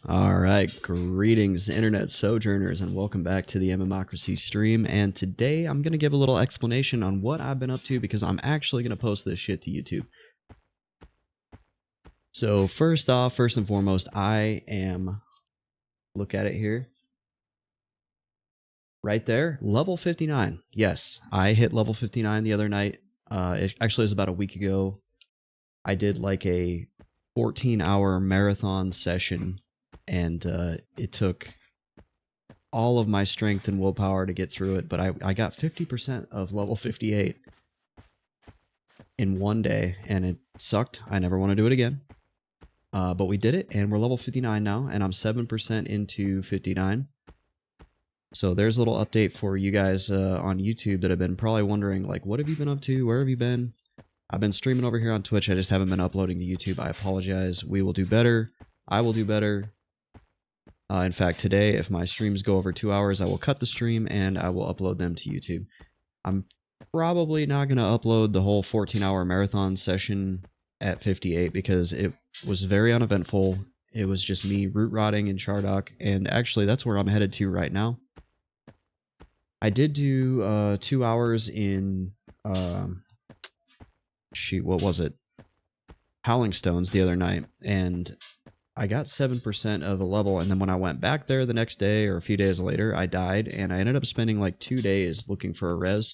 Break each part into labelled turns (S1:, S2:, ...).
S1: Alright, greetings internet sojourners and welcome back to the MMocracy stream, and today I'm going to give a little explanation on what I've been up to because I'm actually going to post this shit to YouTube. So first and foremost, I am, look at it here, right there, level 59. Yes, I hit level 59 the other night. It actually was about a week ago. I did like a 14-hour marathon session, and it took all of my strength and willpower to get through it, but I got 50% of level 58 in one day, and it sucked. I never want to do it again. But we did it, and we're level 59 now, and I'm 7% into 59. So there's a little update for you guys on YouTube that have been probably wondering, like, what have you been up to? Where have you been? I've been streaming over here on Twitch. I just haven't been uploading to YouTube. I apologize. We will do better. I will do better. In fact, today, if my streams go over 2 hours, I will cut the stream and I will upload them to YouTube. I'm probably not going to upload the whole 14-hour marathon session at 58 because it was very uneventful. It was just me root rotting in Chardock, and actually that's where I'm headed to right now. I did do 2 hours in, what was it? Howling Stones the other night, and I got 7% of a level, and then when I went back there the next day or a few days later, I died, and I ended up spending like 2 days looking for a res.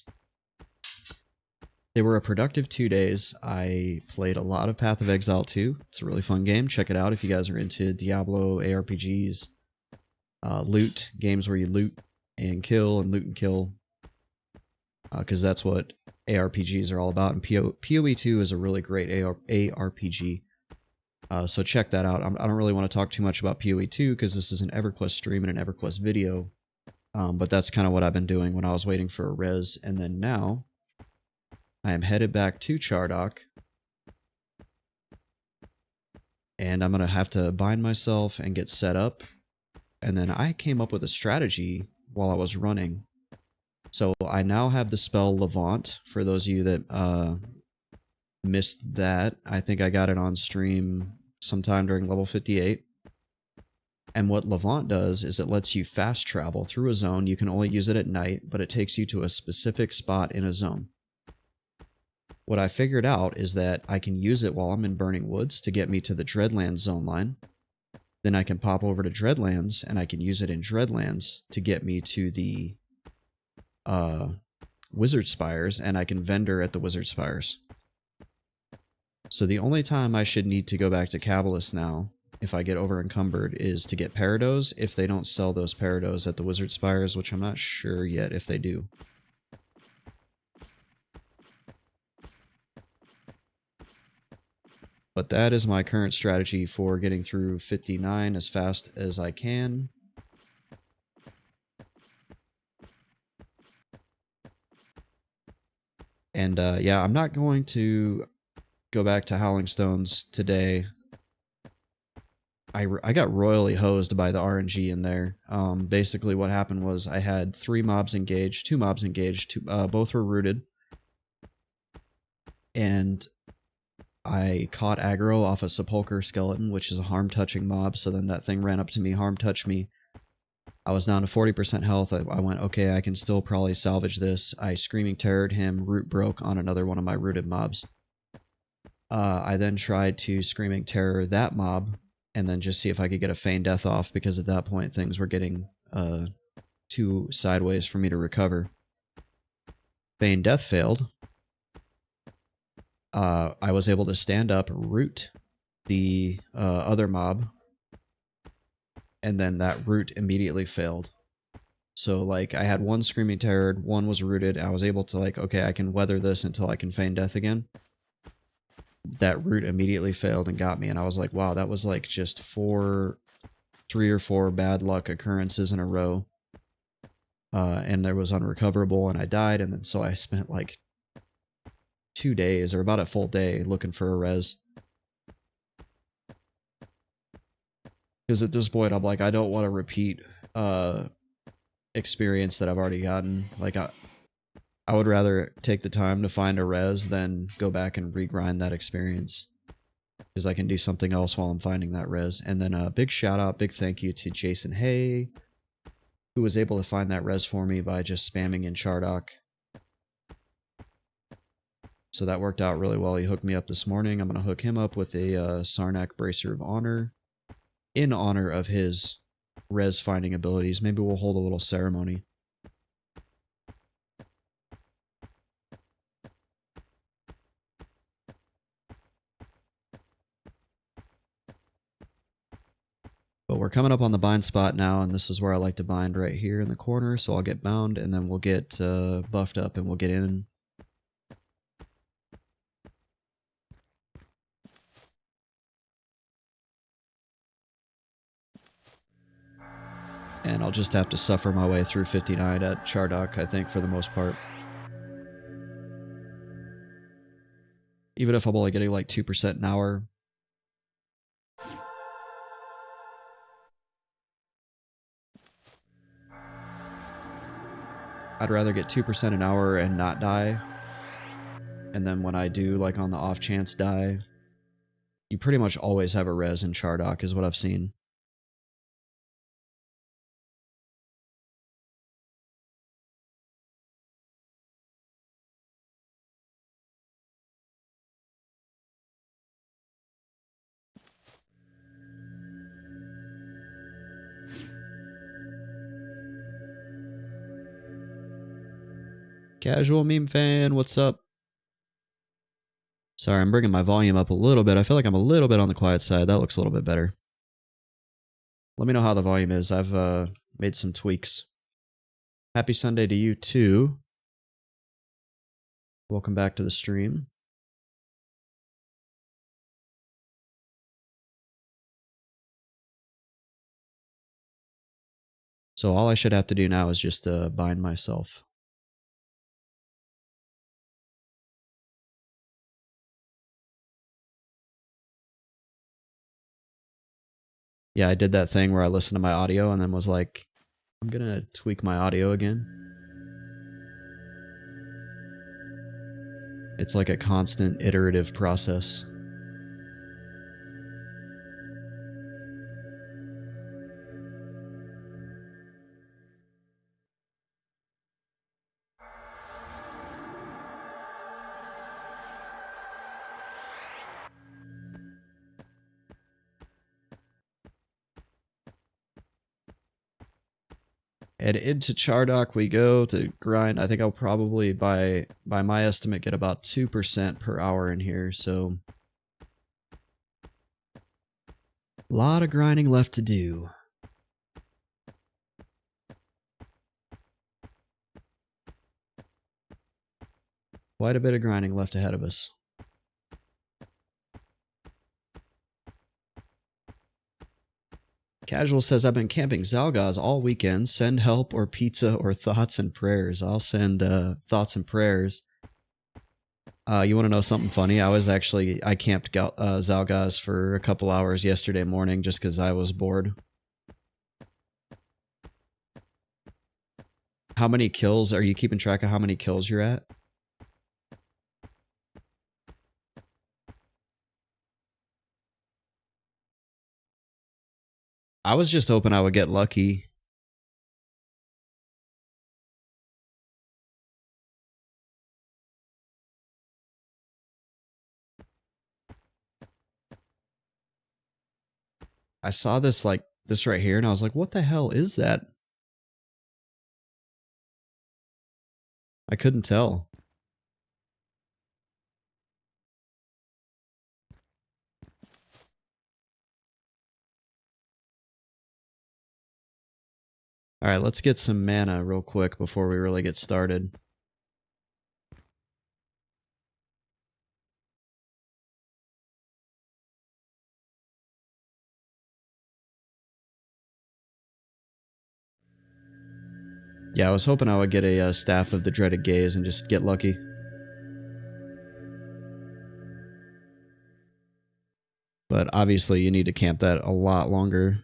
S1: They were a productive 2 days. I played a lot of Path of Exile 2. It's a really fun game. Check it out if you guys are into Diablo, ARPGs, loot, games where you loot and kill and loot and kill, because that's what ARPGs are all about, and PoE 2 is a really great ARPG. So check that out. I don't really want to talk too much about PoE 2 because this is an EverQuest stream and an EverQuest video. But that's kind of what I've been doing when I was waiting for a res. And then now, I am headed back to Chardock. And I'm going to have to bind myself and get set up. And then I came up with a strategy while I was running. So I now have the spell Levant, for those of you that missed that. I think I got it on stream sometime during level 58. And what Levant does is it lets you fast travel through a zone. You can only use it at night, but it takes you to a specific spot in a zone. What I figured out is that I can use it while I'm in Burning Woods to get me to the Dreadlands zone line. Then I can pop over to Dreadlands, and I can use it in Dreadlands to get me to the Wizard Spires, and I can vendor at the Wizard Spires. So the only time I should need to go back to Cabalist now, if I get over encumbered, is to get Parados if they don't sell those Parados at the Wizard Spires, which I'm not sure yet if they do. But that is my current strategy for getting through 59 as fast as I can. And yeah, I'm not going to go back to Howling Stones today. I got royally hosed by the RNG in there. Basically what happened was I had 3 mobs engaged, 2 mobs engaged, both were rooted. And I caught aggro off a Sepulcher Skeleton, which is a harm-touching mob, so then that thing ran up to me, harm-touched me. I was down to 40% health. I went, okay, I can still probably salvage this. I Screaming Terrored him, root broke on another one of my rooted mobs. I then tried to Screaming Terror that mob, and then just see if I could get a Feign Death off, because at that point things were getting too sideways for me to recover. Feign Death failed. I was able to stand up, root the other mob, and then that root immediately failed. So, like, I had one Screaming Terror, one was rooted, and I was able to, like, okay, I can weather this until I can Feign Death again. That root immediately failed and got me, and I was like, wow, that was, like, just 3 or 4 bad luck occurrences in a row. And there was unrecoverable, and I died, and then so I spent, like, 2 days, or about a full day, looking for a res. Because at this point, I'm like, I don't want to repeat experience that I've already gotten. Like, I would rather take the time to find a res than go back and regrind that experience. because I can do something else while I'm finding that res. And then a big shout out, big thank you to Jason Hay, who was able to find that res for me by just spamming in Chardock. So that worked out really well. He hooked me up this morning. I'm going to hook him up with a Sarnak Bracer of Honor in honor of his res finding abilities. Maybe we'll hold a little ceremony. But we're coming up on the bind spot now, and this is where I like to bind right here in the corner. So I'll get bound, and then we'll get buffed up, and we'll get in. And I'll just have to suffer my way through 59 at Chardock, I think, for the most part. Even if I'm only getting like 2% an hour. I'd rather get 2% an hour and not die. And then when I do, like on the off chance die, you pretty much always have a res in Chardock, is what I've seen. Casual meme fan, what's up? Sorry, I'm bringing my volume up a little bit. I feel like I'm a little bit on the quiet side. That looks a little bit better. Let me know how the volume is. I've made some tweaks. Happy Sunday to you too. Welcome back to the stream. So all I should have to do now is just bind myself. Yeah, I did that thing where I listened to my audio and then was like, I'm gonna tweak my audio again. It's like a constant iterative process. And into Chardock we go to grind. I think I'll probably, by my estimate, get about 2% per hour in here, so a lot of grinding left to do. Quite a bit of grinding left ahead of us. Casual says, I've been camping Zalgaz all weekend. Send help or pizza or thoughts and prayers. I'll send thoughts and prayers. You want to know something funny? I camped Zalgaz for a couple hours yesterday morning just because I was bored. How many kills? Are you keeping track of how many kills you're at? I was just hoping I would get lucky. I saw this right here and I was like, what the hell is that? I couldn't tell. Alright, let's get some mana real quick before we really get started. Yeah, I was hoping I would get a Staff of the Dreaded Gaze and just get lucky. But obviously you need to camp that a lot longer.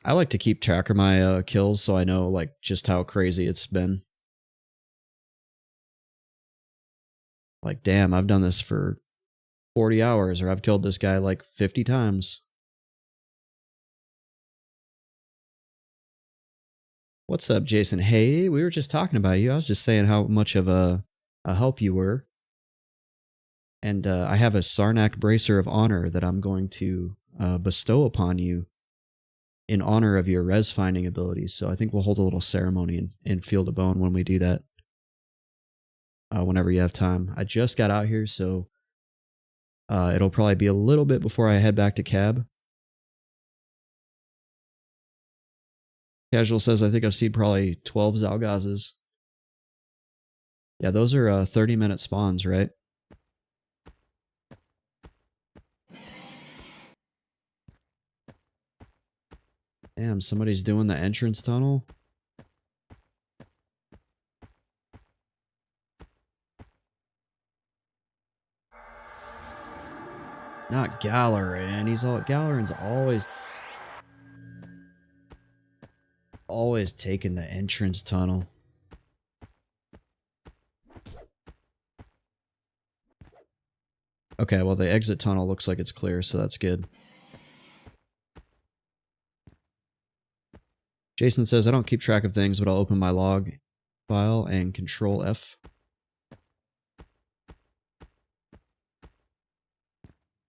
S1: I like to keep track of my kills so I know like just how crazy it's been. Like, damn, I've done this for 40 hours, or I've killed this guy like 50 times. What's up, Jason? Hey, we were just talking about you. I was just saying how much of a help you were. And I have a Sarnak Bracer of Honor that I'm going to bestow upon you in honor of your res finding abilities. So I think we'll hold a little ceremony in Field of Bone when we do that. Whenever you have time. I just got out here, so it'll probably be a little bit before I head back to cab. Casual says, I think I've seen probably 12 Zalgazes. Yeah, those are 30-minute spawns, right? Damn, somebody's doing the entrance tunnel. Not Galarin. Galarin's always taking the entrance tunnel. Okay, well the exit tunnel looks like it's clear, so that's good. Jason says, I don't keep track of things, but I'll open my log file and Control F.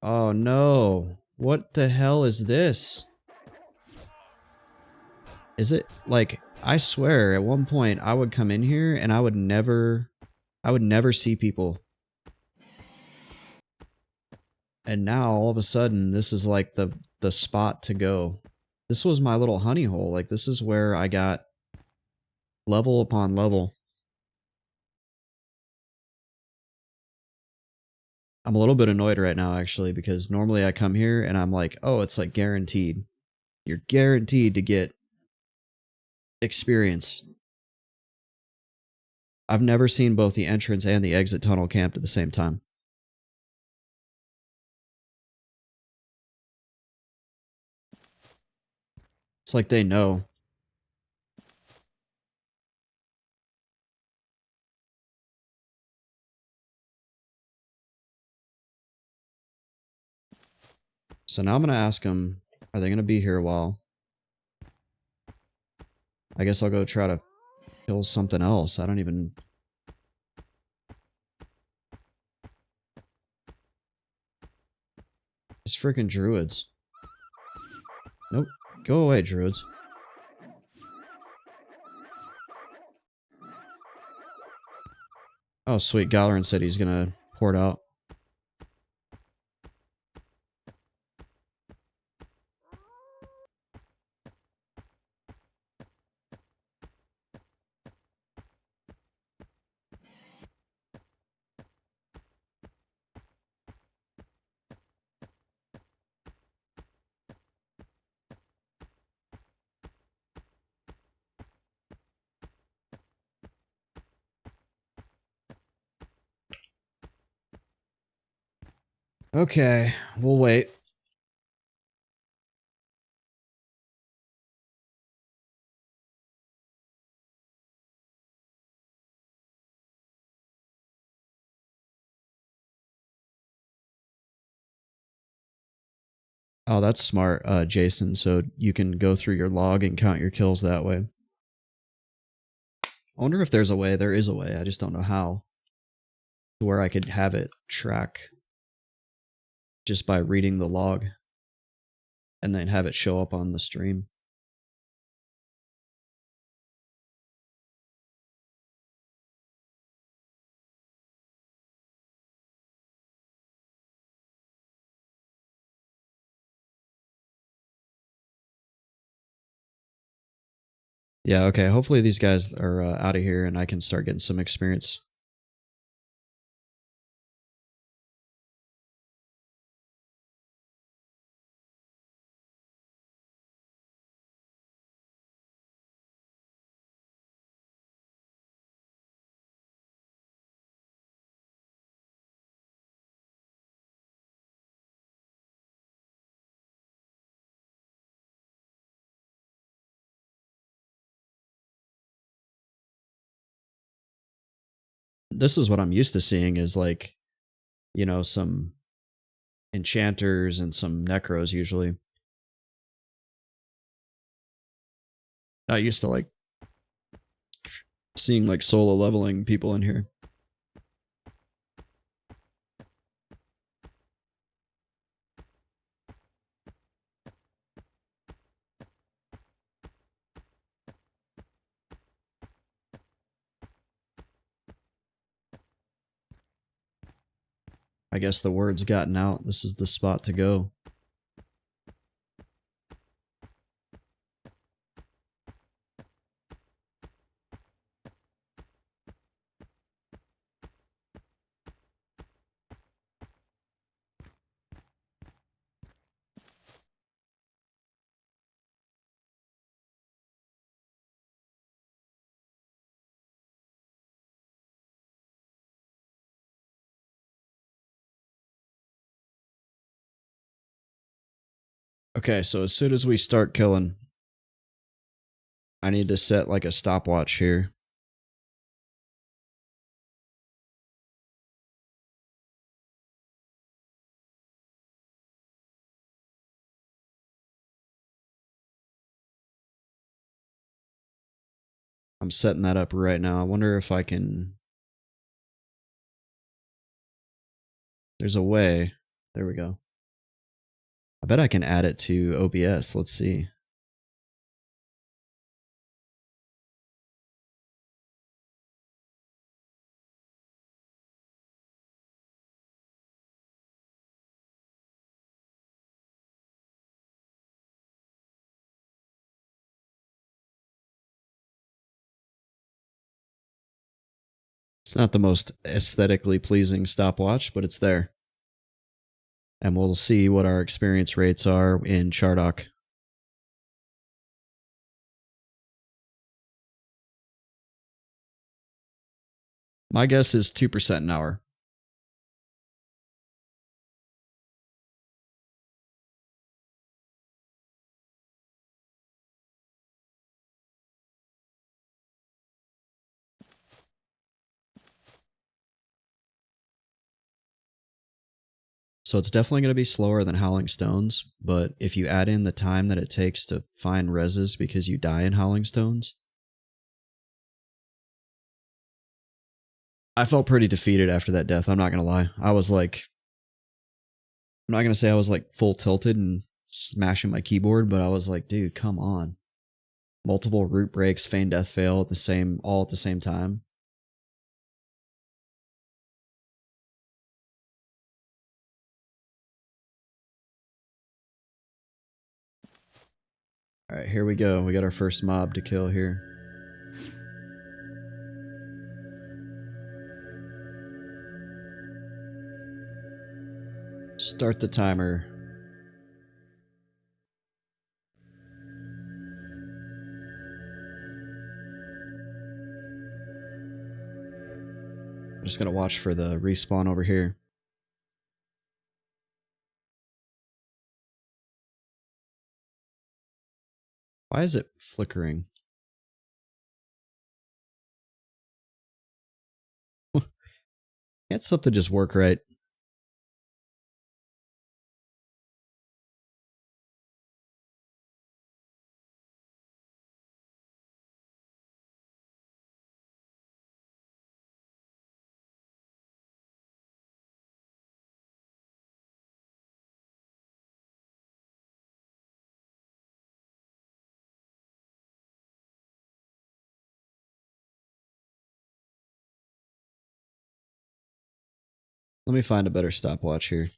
S1: Oh no. What the hell is this? Is it, like, I swear, at one point I would come in here and I would never see people. And now, all of a sudden, this is like the spot to go. This was my little honey hole. Like, this is where I got level upon level. I'm a little bit annoyed right now, actually, because normally I come here and I'm like, oh, it's like guaranteed. You're guaranteed to get experience. I've never seen both the entrance and the exit tunnel camped at the same time. It's like they know. So now I'm going to ask them, are they going to be here a while? I guess I'll go try to kill something else. I don't even... It's freaking druids. Nope. Go away, druids. Oh, sweet. Galarin said he's gonna port out. Okay, we'll wait. Oh, that's smart, Jason. So you can go through your log and count your kills that way. I wonder if there's a way. There is a way. I just don't know how. Where I could have it track just by reading the log and then have it show up on the stream. Yeah, okay. Hopefully these guys are out of here and I can start getting some experience. this is what I'm used to seeing is like, you know, some enchanters and some necros usually. Not used to like seeing like solo leveling people in here. I guess the word's gotten out. This is the spot to go. Okay, so as soon as we start killing, I need to set like a stopwatch here. I'm setting that up right now. I wonder if I can... There's a way. There we go. I bet I can add it to OBS. Let's see. It's not the most aesthetically pleasing stopwatch, but it's there. And we'll see what our experience rates are in Chardock. My guess is 2% an hour. So it's definitely going to be slower than Howling Stones, but if you add in the time that it takes to find reses because you die in Howling Stones, I felt pretty defeated after that death, I'm not going to lie. I was like, I'm not going to say I was like full tilted and smashing my keyboard, but I was like, dude, come on. Multiple root breaks, feign death fail at the same, all at the same time. All right, here we go. We got our first mob to kill here. Start the timer. I'm just gonna watch for the respawn over here. Why is it flickering? Can't something just work right? Let me find a better stopwatch here.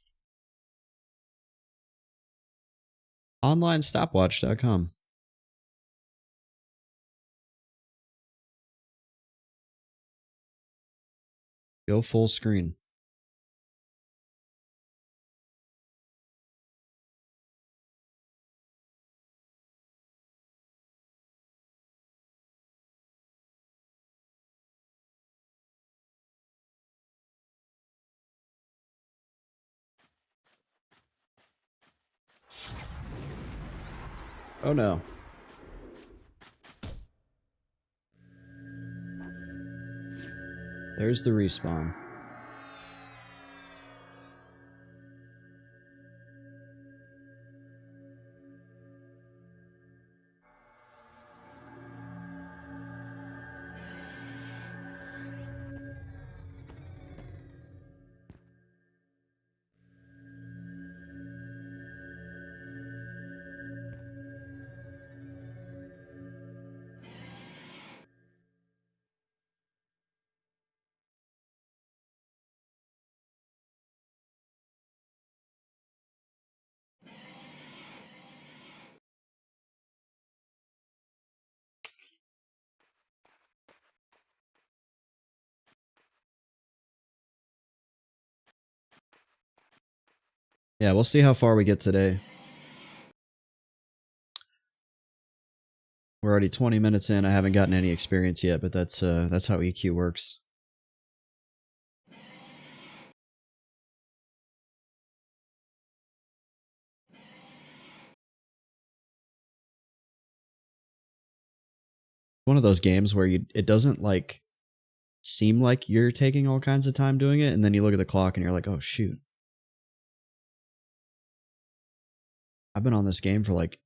S1: OnlineStopwatch.com. Go full screen. Oh no. There's the respawn. Yeah, we'll see how far we get today. We're already 20 minutes in. I haven't gotten any experience yet, but that's how EQ works. One of those games where it doesn't like seem like you're taking all kinds of time doing it, and then you look at the clock and you're like, oh shoot. I've been on this game for like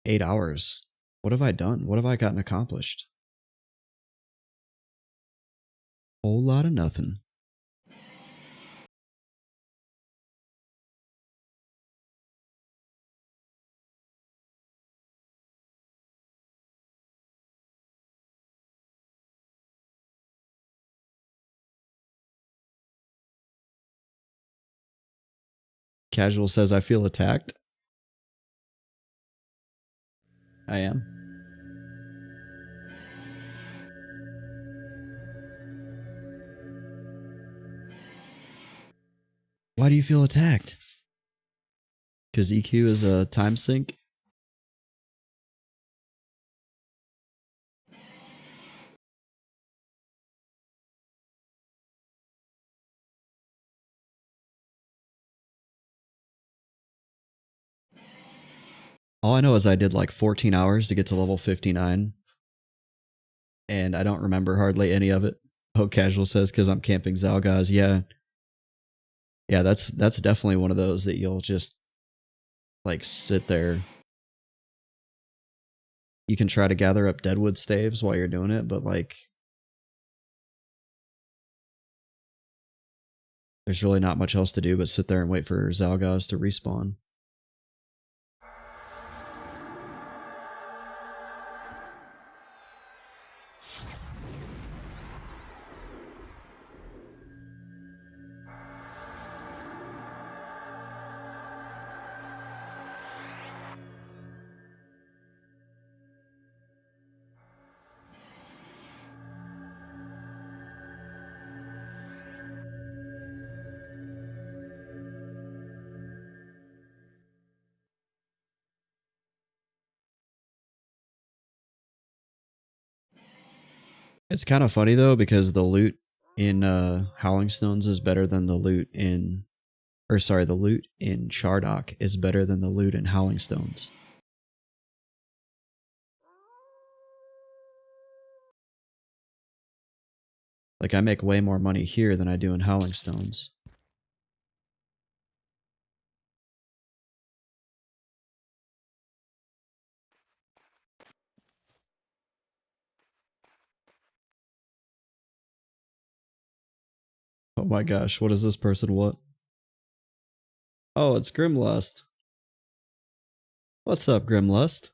S1: 8 hours. What have I done? What have I gotten accomplished? Whole lot of nothing. Casual says, I feel attacked. I am. Why do you feel attacked? Because EQ is a time sink? All I know is I did like 14 hours to get to level 59. And I don't remember hardly any of it. Oh, Casual says, because I'm camping Zalgaz. Yeah. Yeah, that's definitely one of those that you'll just like sit there. You can try to gather up deadwood staves while you're doing it, but like there's really not much else to do but sit there and wait for Zalgaz to respawn. It's kind of funny though because the loot in Howling Stones is better than the loot in the loot in Shardock is better than the loot in Howling Stones. Like I make way more money here than I do in Howling Stones. Oh my gosh, what is this person what? Oh, it's Grimlust. What's up, Grimlust?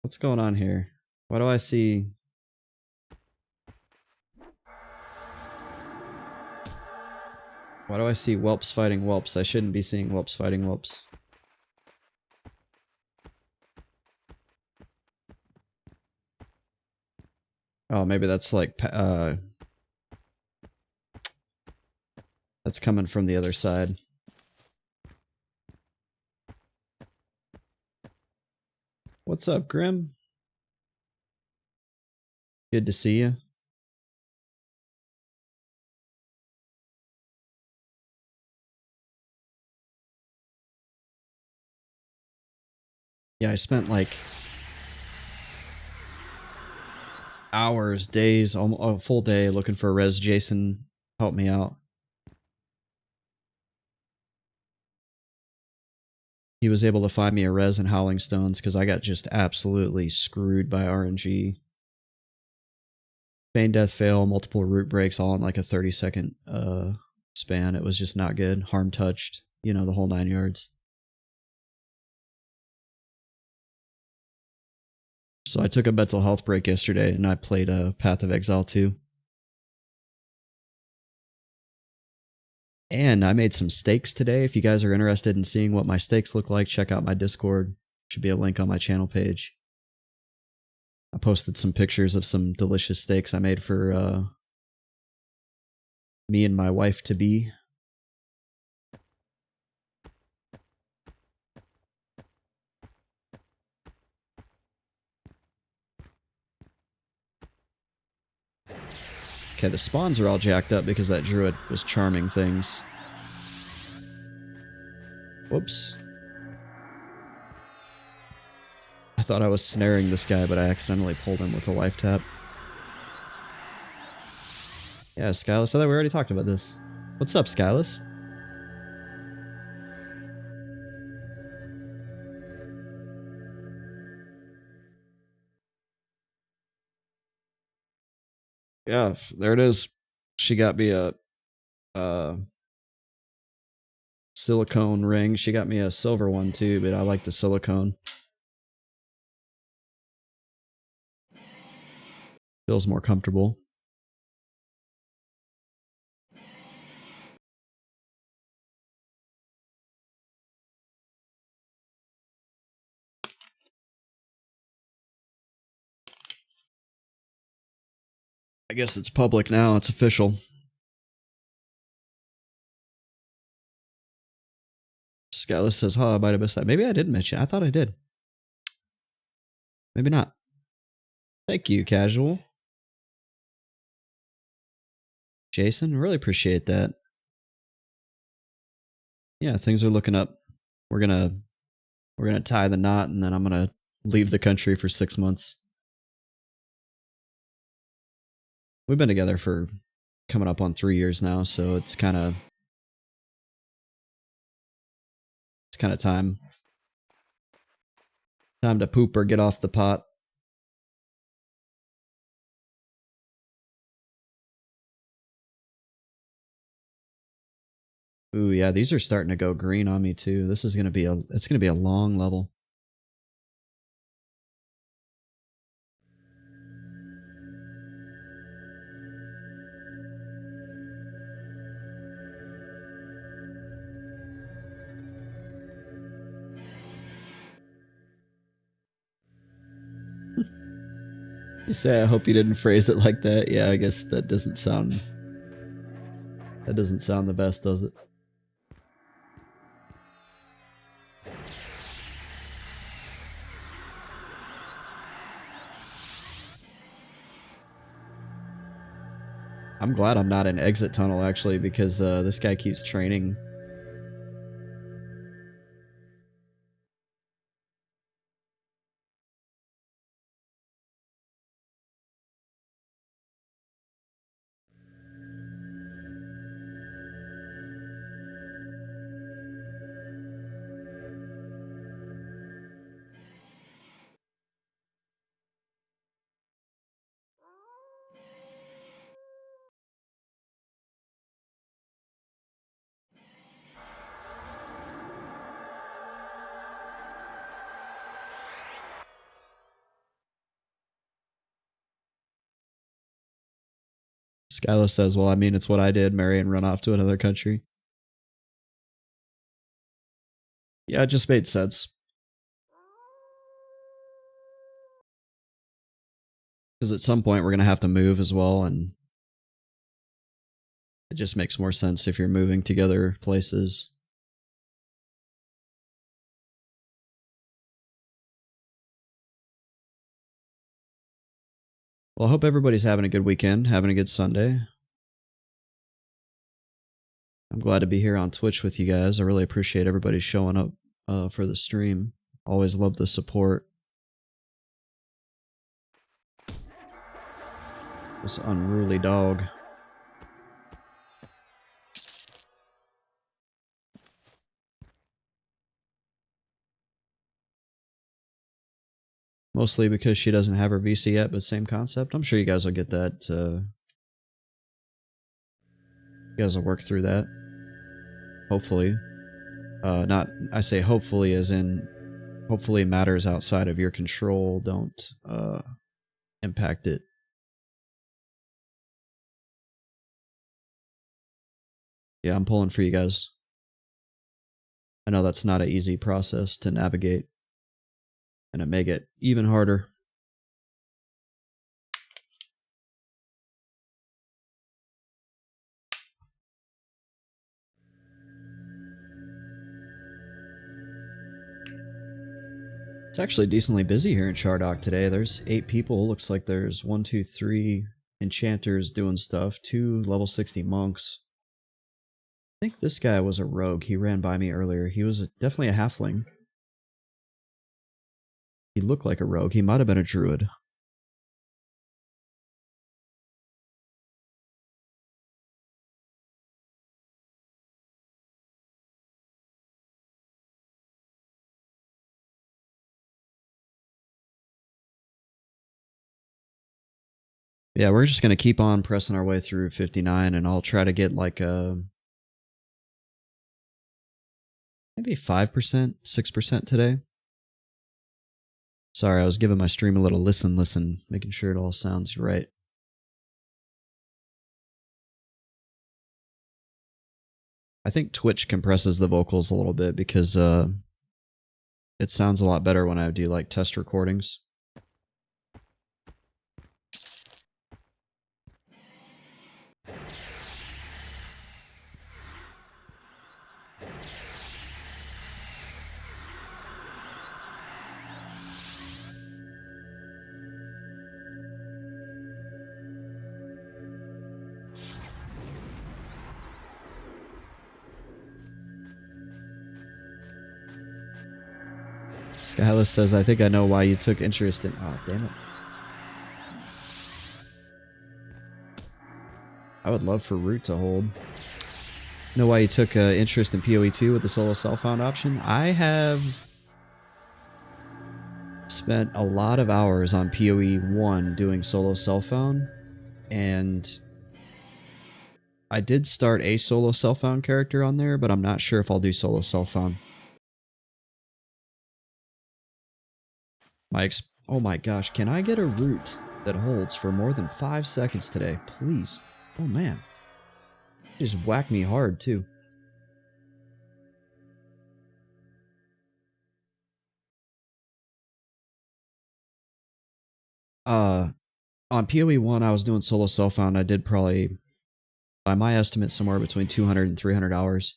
S1: What's going on here? Why do I see... Why do I see whelps fighting whelps? I shouldn't be seeing whelps fighting whelps. Oh, maybe that's like... that's coming from the other side. What's up, Grim? Good to see you. Yeah, I spent like hours, days, a full day looking for a res. Jason helped me out. He was able to find me a res and Howling Stones because I got just absolutely screwed by RNG. Feign Death Fail, multiple root breaks, all in like a 30-second span. It was just not good. Harm touched, you know, the whole 9 yards. So I took a mental health break yesterday and I played Path of Exile 2. And I made some steaks today. If you guys are interested in seeing what my steaks look like, check out my Discord. Should be a link on my channel page. I posted some pictures of some delicious steaks I made for me and my wife-to-be. Okay, the spawns are all jacked up because that druid was charming things. Whoops. I thought I was snaring this guy, but I accidentally pulled him with a life tap. Yeah, Skylus, I thought we already talked about this. What's up, Skylus? Yeah, there it is. She got me a silicone ring. She got me a silver one too, but I like the silicone. Feels more comfortable. I guess it's public now. It's official. Skylus says, "Huh, I might have missed that. Maybe I did mention. I thought I did. Maybe not." Thank you, Casual. Jason, really appreciate that. Yeah, things are looking up. We're gonna tie the knot, and then I'm gonna leave the country for 6 months. We've been together for coming up on 3 years now, so it's kind of time to poop or get off the pot. Ooh, yeah, these are starting to go green on me too. This is gonna be a long level. You say, I hope you didn't phrase it like that. Yeah, I guess that doesn't sound the best, does it? I'm glad I'm not in exit tunnel actually, because this guy keeps training. Skylar says, well, I mean, it's what I did, marry and run off to another country. Yeah, it just made sense. Because at some point we're going to have to move as well, and it just makes more sense if you're moving to other places. Well, I hope everybody's having a good weekend, having a good Sunday. I'm glad to be here on Twitch with you guys. I really appreciate everybody showing up for the stream. Always love the support. This unruly dog. Mostly because she doesn't have her VC yet, but same concept. I'm sure you guys will get that. You guys will work through that. Hopefully. Not, I say hopefully as in, hopefully matters outside of your control don't impact it. Yeah, I'm pulling for you guys. I know that's not an easy process to navigate, and it may get even harder. It's actually decently busy here in Shardock today. There's 8 people. Looks like there's 1, 2, 3 enchanters doing stuff, 2 level 60 monks. I think this guy was a rogue. He ran by me earlier. He was definitely a halfling. He looked like a rogue. He might have been a druid. Yeah, we're just going to keep on pressing our way through 59, and I'll try to get like a maybe 5%, 6% today. Sorry, I was giving my stream a little listen, making sure it all sounds right. I think Twitch compresses the vocals a little bit because it sounds a lot better when I do like test recordings. Skyla says, I think I know why you took interest in... Oh, damn it. I would love for Root to hold. Know why you took interest in PoE 2 with the solo self-found option? I have spent a lot of hours on PoE 1 doing solo self-found, and I did start a solo self-found character on there, but I'm not sure if I'll do solo self-found. Oh my gosh, can I get a Root that holds for more than 5 seconds today, please? Oh man. Just whack me hard too. On PoE 1 I was doing solo self-found. I did probably, by my estimate, somewhere between 200 and 300 hours.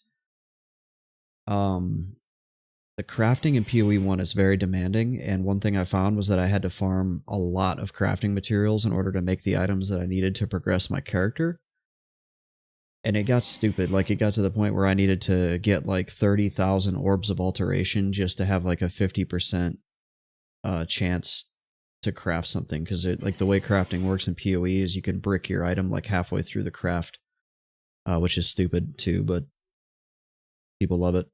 S1: The crafting in PoE 1 is very demanding, and one thing I found was that I had to farm a lot of crafting materials in order to make the items that I needed to progress my character. And it got stupid. Like, it got to the point where I needed to get like 30,000 orbs of alteration just to have like a 50% chance to craft something, because like the way crafting works in PoE is you can brick your item like halfway through the craft, which is stupid too, but people love it.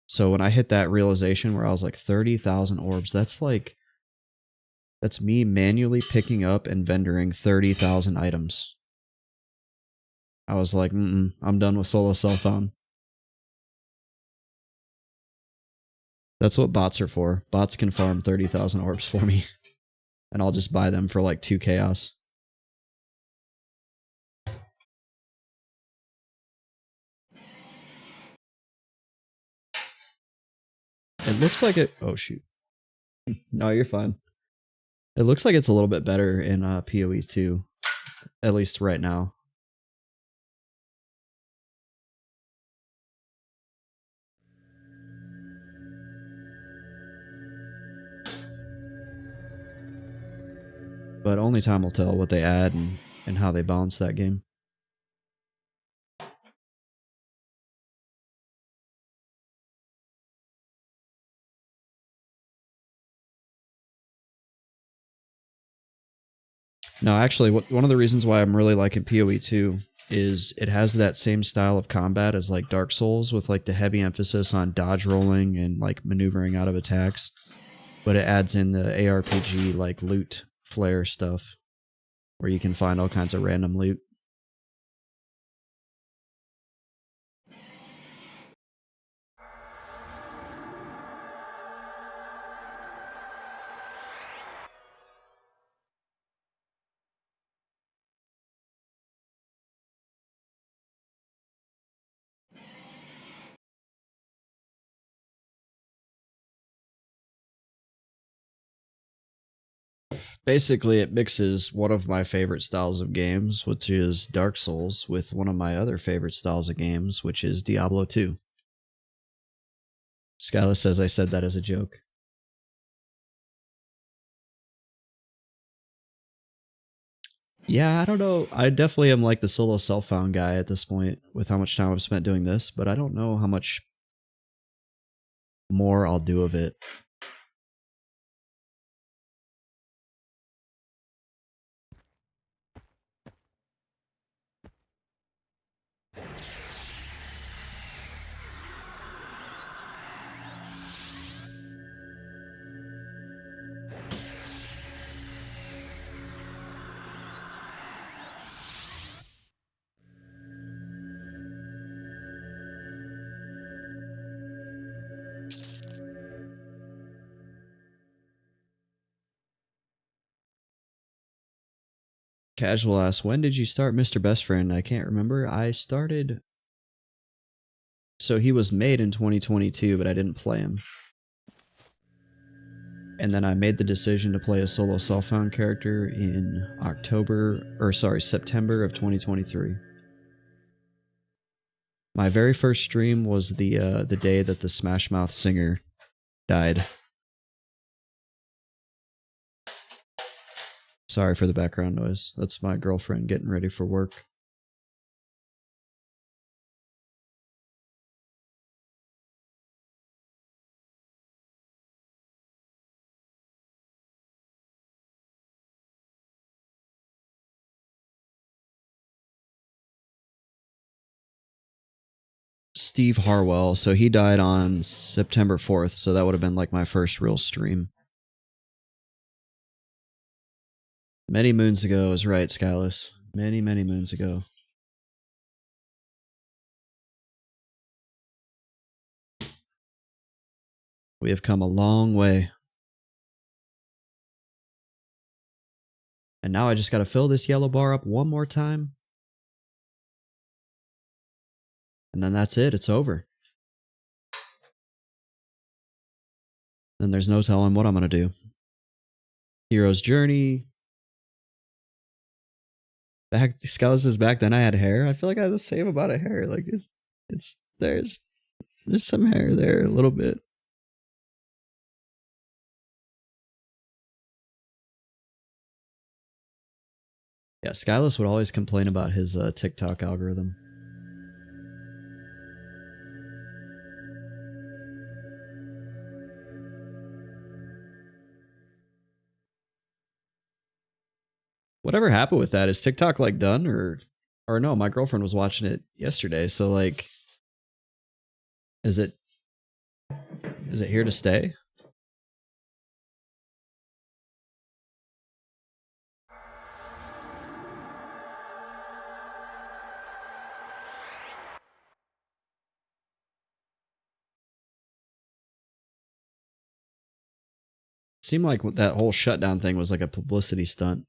S1: So when I hit that realization where I was like 30,000 orbs, that's me manually picking up and vendoring 30,000 items. I was like, I'm done with solo self-found. That's what bots are for. Bots can farm 30,000 orbs for me. And I'll just buy them for like 2 chaos. It looks like it... Oh, shoot. No, you're fine. It looks like it's a little bit better in PoE 2. At least right now. But only time will tell what they add and and how they balance that game. No, actually, one of the reasons why I'm really liking PoE 2 is it has that same style of combat as like Dark Souls, with like the heavy emphasis on dodge rolling and like maneuvering out of attacks, but it adds in the ARPG like loot flare stuff where you can find all kinds of random loot. Basically, it mixes one of my favorite styles of games, which is Dark Souls, with one of my other favorite styles of games, which is Diablo 2. Skyla says I said that as a joke. Yeah, I don't know. I definitely am like the solo self-found guy at this point with how much time I've spent doing this, but I don't know how much more I'll do of it. Casual asks, when did you start Mr. Best Friend? I can't remember. I started... So he was made in 2022, but I didn't play him. And then I made the decision to play a solo self-found character in September of 2023. My very first stream was the day that the Smash Mouth singer died. Sorry for the background noise. That's my girlfriend getting ready for work. Steve Harwell, so he died on September 4th, so that would have been like my first real stream. Many moons ago is right, Skyless. Many, many moons ago. We have come a long way. And now I just gotta fill this yellow bar up one more time. And then that's it, it's over. Then there's no telling what I'm gonna do. Hero's Journey. Back, Skyless is back, then I had hair. I feel like I had the same amount of hair. Like, there's some hair there, a little bit. Yeah, Skyless would always complain about his TikTok algorithm. Whatever happened with that? Is TikTok like done, or no? My girlfriend was watching it yesterday, so like, is it here to stay? Seemed like that whole shutdown thing was like a publicity stunt.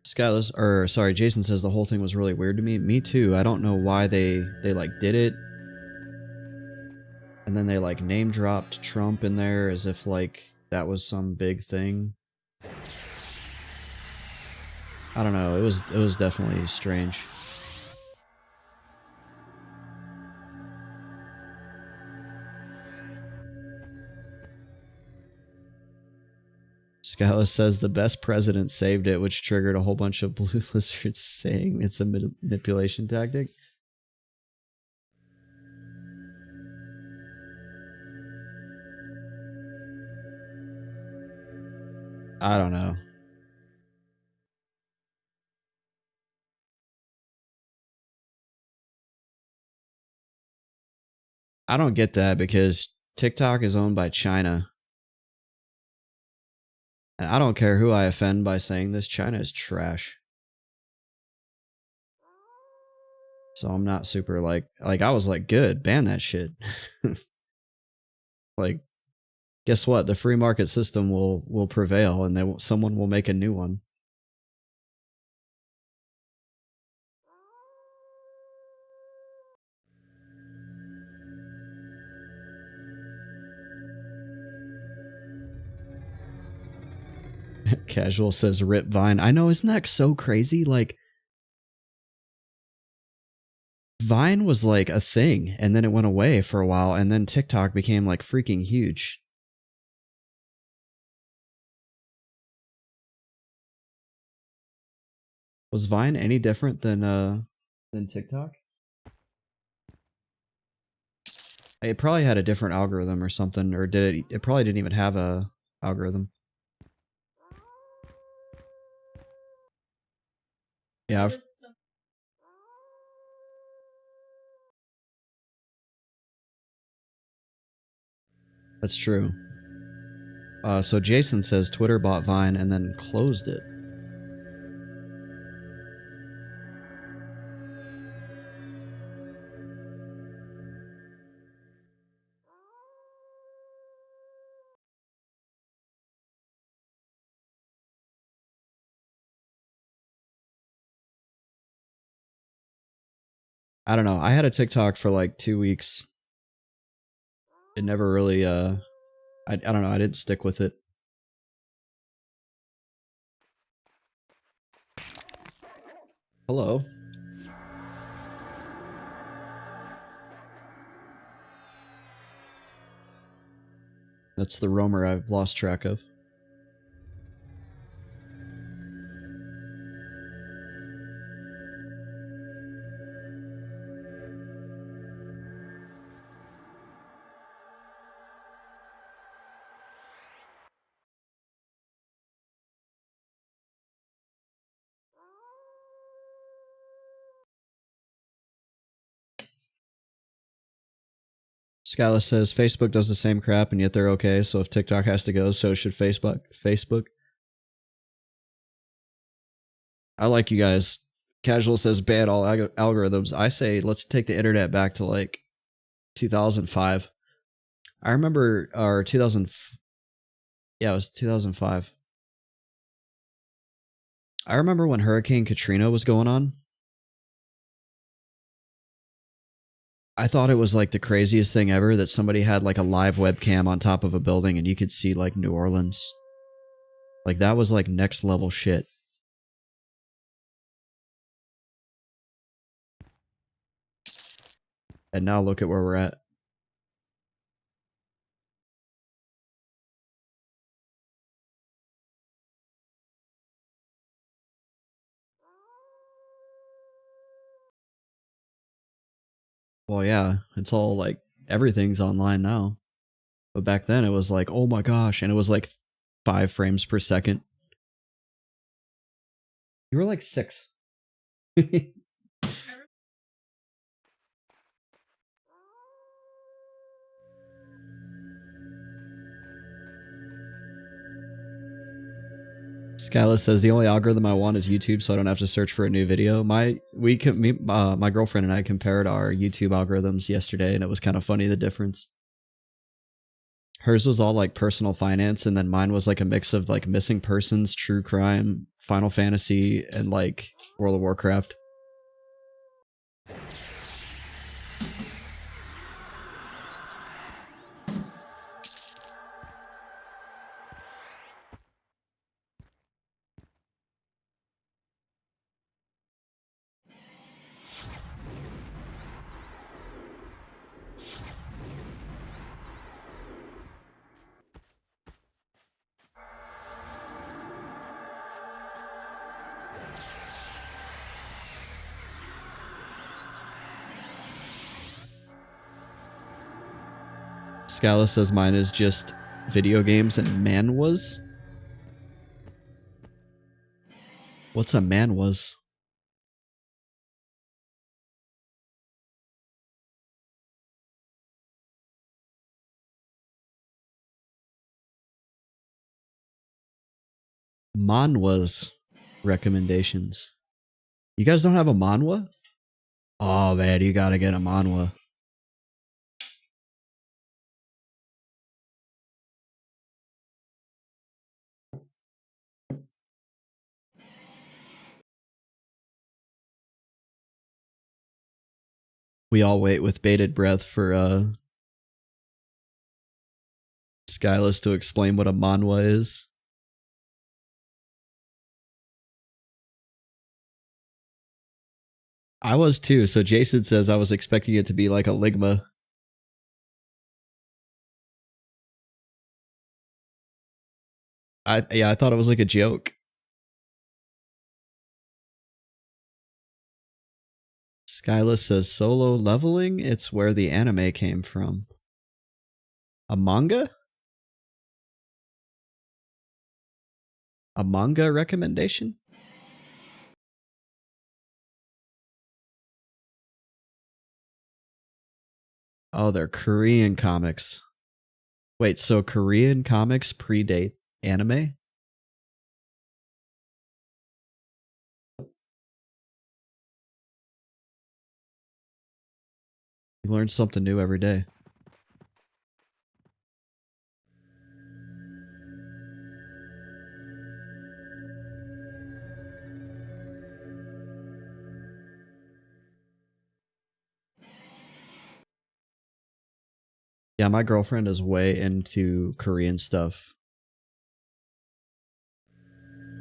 S1: Skylas, or sorry, Jason says the whole thing was really weird to me. Me too. I don't know why they like did it. And then they like name dropped Trump in there as if like that was some big thing. I don't know. It was definitely strange. Scala says the best president saved it, which triggered a whole bunch of blue lizards saying it's a manipulation tactic. I don't know. I don't get that because TikTok is owned by China. And I don't care who I offend by saying this, China is trash. So I'm not super like I was like, good, ban that shit. Like, guess what? The free market system will prevail, and someone will make a new one. Casual says rip Vine. I know, isn't that so crazy? Like, Vine was like a thing, and then it went away for a while, and then TikTok became like freaking huge. Was Vine any different than TikTok? It probably had a different algorithm or something, or did it? It probably didn't even have a algorithm. Yeah, that's true. So Jason says Twitter bought Vine and then closed it. I don't know. I had a TikTok for like 2 weeks. It never really I don't know, I didn't stick with it. Hello. That's the roamer I've lost track of. Skyla says Facebook does the same crap and yet they're okay, so if TikTok has to go, so should Facebook. I like you guys. Casual says ban all algorithms. I say let's take the internet back to like 2005. I remember our 2000. Yeah, it was 2005. I remember when Hurricane Katrina was going on. I thought it was like the craziest thing ever that somebody had like a live webcam on top of a building and you could see like New Orleans. Like that was like next level shit. And now look at where we're at. Well, yeah, it's all like everything's online now. But back then it was like, oh my gosh, and it was like 5 frames per second. You were like 6. Skyla says the only algorithm I want is YouTube, so I don't have to search for a new video. My girlfriend and I compared our YouTube algorithms yesterday, and it was kind of funny the difference. Hers was all like personal finance, and then mine was like a mix of like missing persons, true crime, Final Fantasy, and like World of Warcraft. Scala says mine is just video games and manwas. What's a manwas? Manwas recommendations. You guys don't have a manwa? Oh man, you gotta get a manwa. We all wait with bated breath for Skyless to explain what a manwa is. I was too, so Jason says I was expecting it to be like a Ligma. I thought it was like a joke. Skyless says solo leveling, it's where the anime came from. A manga? A manga recommendation? Oh, they're Korean comics. Wait, so Korean comics predate anime? You learn something new every day. Yeah, my girlfriend is way into Korean stuff.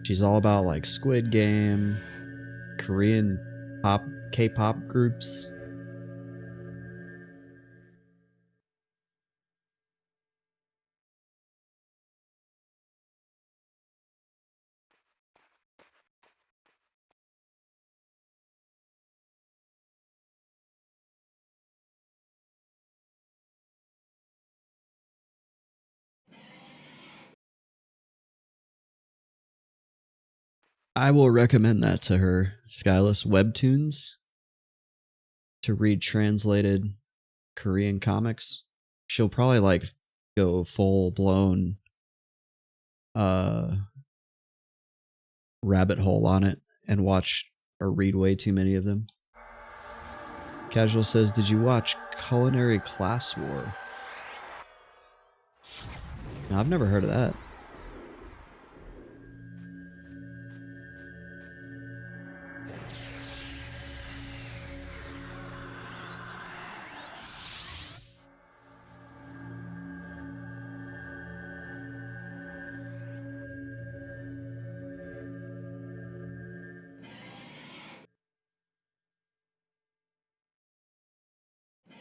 S1: She's all about like Squid Game, Korean K-pop groups. I will recommend that to her. Skyless Webtoons to read translated Korean comics. She'll probably like go full blown uh rabbit hole on it and watch or read way too many of them. Casual says, "Did you watch Culinary Class War?" No, I've never heard of that.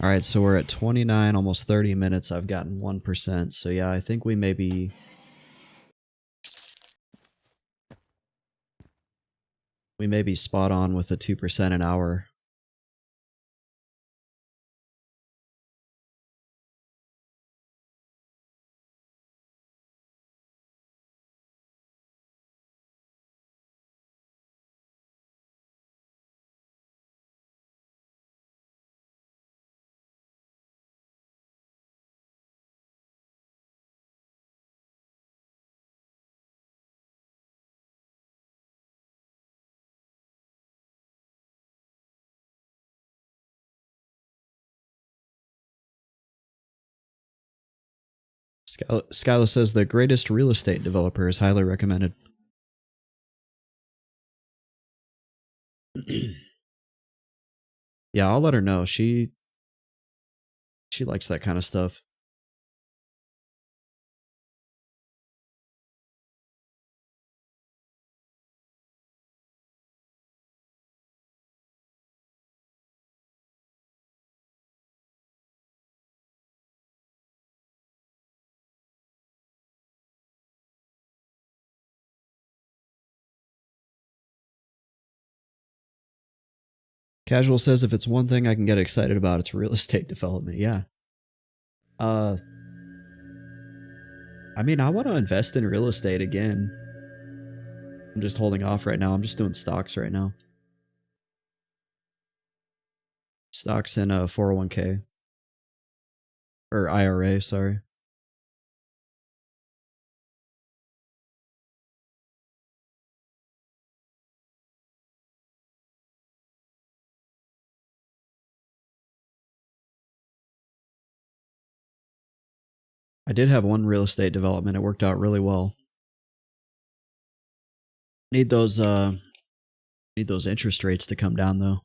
S1: All right, so we're at 29, almost 30 minutes. I've gotten 1%. So yeah, I think we may be spot on with the 2% an hour. Skyla says the greatest real estate developer is highly recommended. Yeah, I'll let her know. She likes that kind of stuff. Casual says if it's one thing I can get excited about, it's real estate development. Yeah. I mean, I want to invest in real estate again. I'm just holding off right now. I'm just doing stocks right now. Stocks in a 401k. Or IRA, sorry. I did have one real estate development. It worked out really well. Need those interest rates to come down though.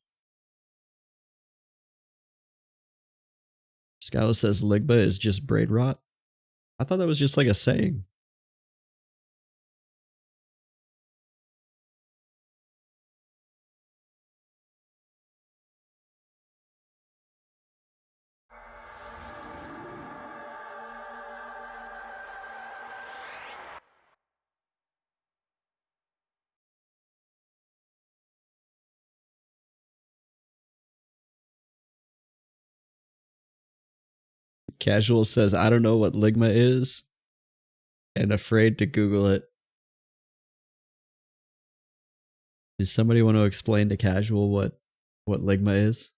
S1: Skyla says Ligba is just braid rot. I thought that was just like a saying. Casual says I don't know what Ligma is and afraid to Google it. Does somebody want to explain to Casual what Ligma is?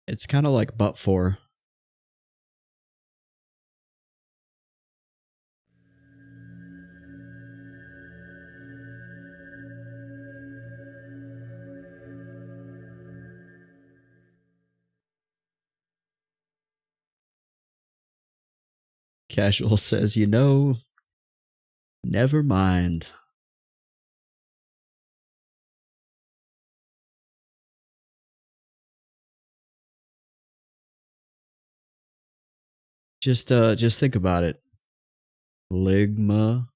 S1: It's kind of like but for. Casual says, you know, never mind. Just think about it. Ligma.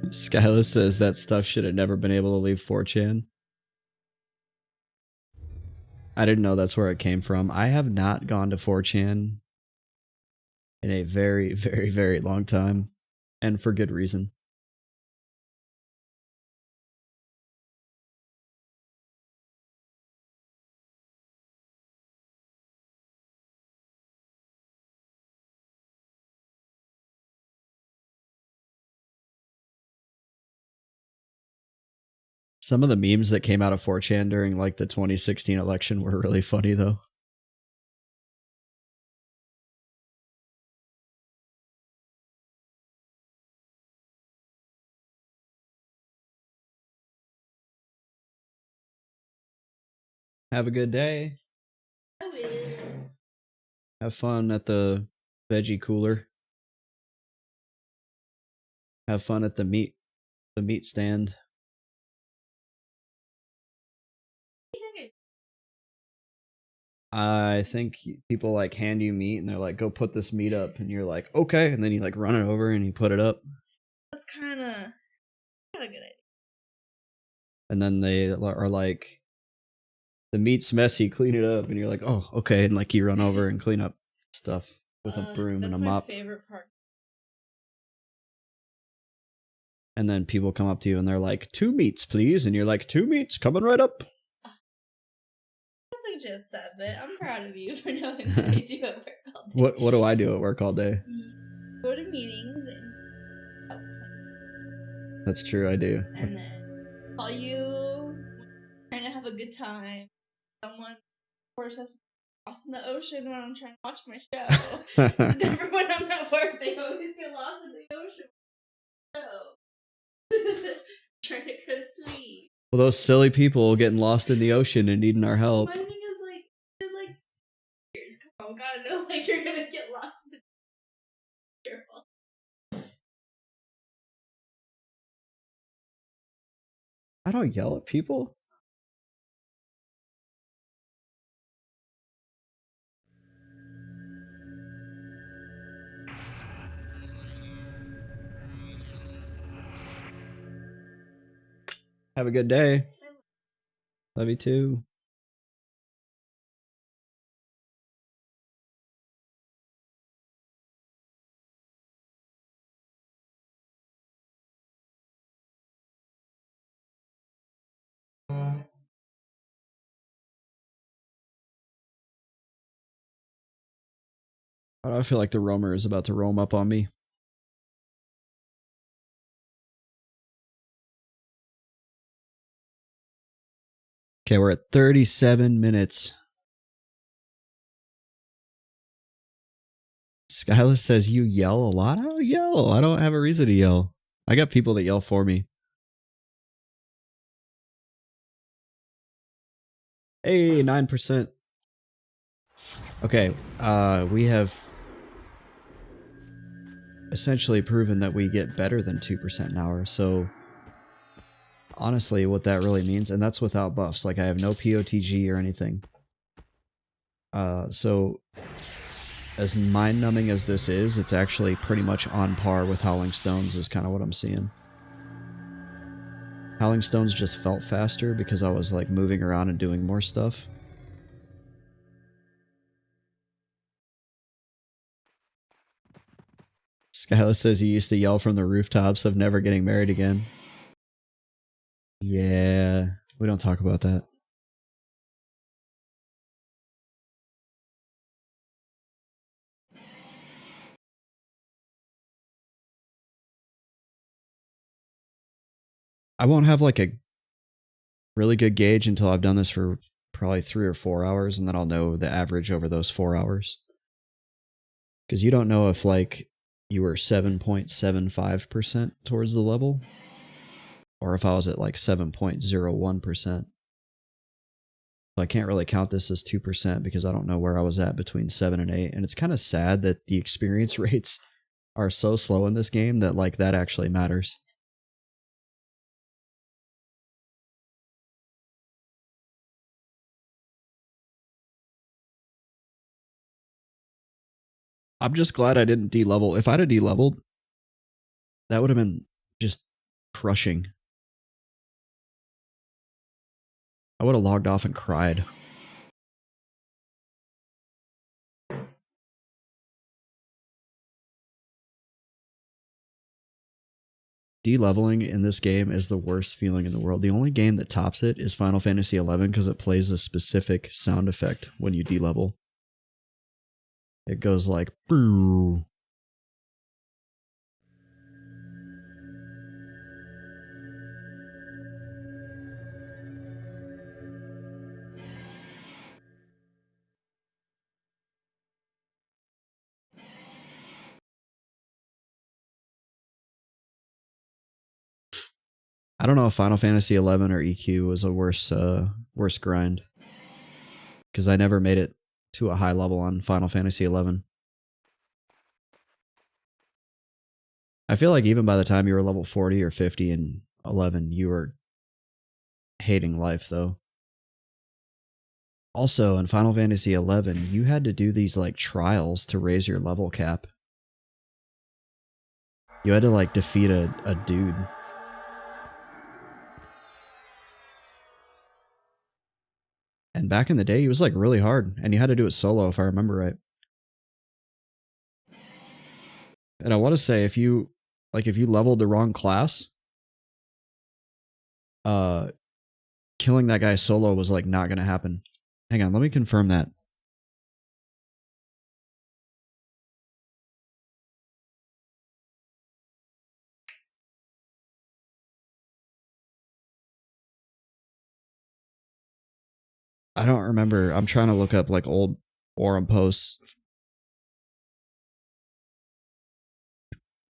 S1: Skyla says that stuff should have never been able to leave 4chan. I didn't know that's where it came from. I have not gone to 4chan in a very, very, very long time. And for good reason. Some of the memes that came out of 4chan during like the 2016 election were really funny though. Have a good day. I will. Have fun at the veggie cooler. Have fun at the meat stand. I think people like hand you meat and they're like, go put this meat up. And you're like, okay. And then you like run it over and you put it up.
S2: That's kind of a good idea.
S1: And then they are like, the meat's messy, clean it up, and you're like, oh, okay, and like you run over and clean up stuff with a broom and a mop.
S2: That's my favorite part.
S1: And then people come up to you and they're like, 2 meats, please, and you're like, 2 meats, coming right up.
S2: I just said that. I'm proud of you for knowing what I do at work all day.
S1: What do I do at work all day?
S2: Go to meetings and
S1: That's true, I do.
S2: and then call you trying to have a good time. Someone, of course, has lost in the ocean when I'm trying to watch my show. It's never when I'm at work. They always get lost in the ocean. Trying to go to sleep.
S1: Well, those silly people getting lost in the ocean and needing our help.
S2: My thing is like, come on, gotta know like you're gonna get lost in the careful.
S1: I don't yell at people. Have a good day. Love you too. I feel like the roamer is about to roam up on me. Okay, we're at 37 minutes. Skylar says you yell a lot. I don't yell. I don't have a reason to yell. I got people that yell for me. Hey, 9%. Okay, we have essentially proven that we get better than 2% an hour, so honestly what that really means, and that's without buffs, like I have no POTG or anything. So as mind-numbing as this is, it's actually pretty much on par with Howling Stones is kind of what I'm seeing. Howling Stones just felt faster because I was like moving around and doing more stuff. Skyla says you used to yell from the rooftops of never getting married again. Yeah, we don't talk about that. I won't have like a really good gauge until I've done this for probably 3 or 4 hours, and then I'll know the average over those 4 hours. Because you don't know if like you were 7.75% towards the level, or if I was at like 7.01%. So I can't really count this as 2% because I don't know where I was at between 7 and 8. And it's kind of sad that the experience rates are so slow in this game that like that actually matters. I'm just glad I didn't de-level. If I'd have de-leveled, that would have been just crushing. I would have logged off and cried. De-leveling in this game is the worst feeling in the world. The only game that tops it is Final Fantasy XI because it plays a specific sound effect when you de-level. It goes like, boo. I don't know if Final Fantasy XI or EQ was a worse grind. Because I never made it to a high level on Final Fantasy XI. I feel like even by the time you were level 40 or 50 in 11, you were hating life, though. Also, in Final Fantasy XI, you had to do these, like, trials to raise your level cap. You had to, like, defeat a dude. And back in the day, he was like really hard, and you had to do it solo if I remember right. And I want to say if you leveled the wrong class, killing that guy solo was like not gonna happen. Hang on, let me confirm that. I don't remember. I'm trying to look up like old forum posts.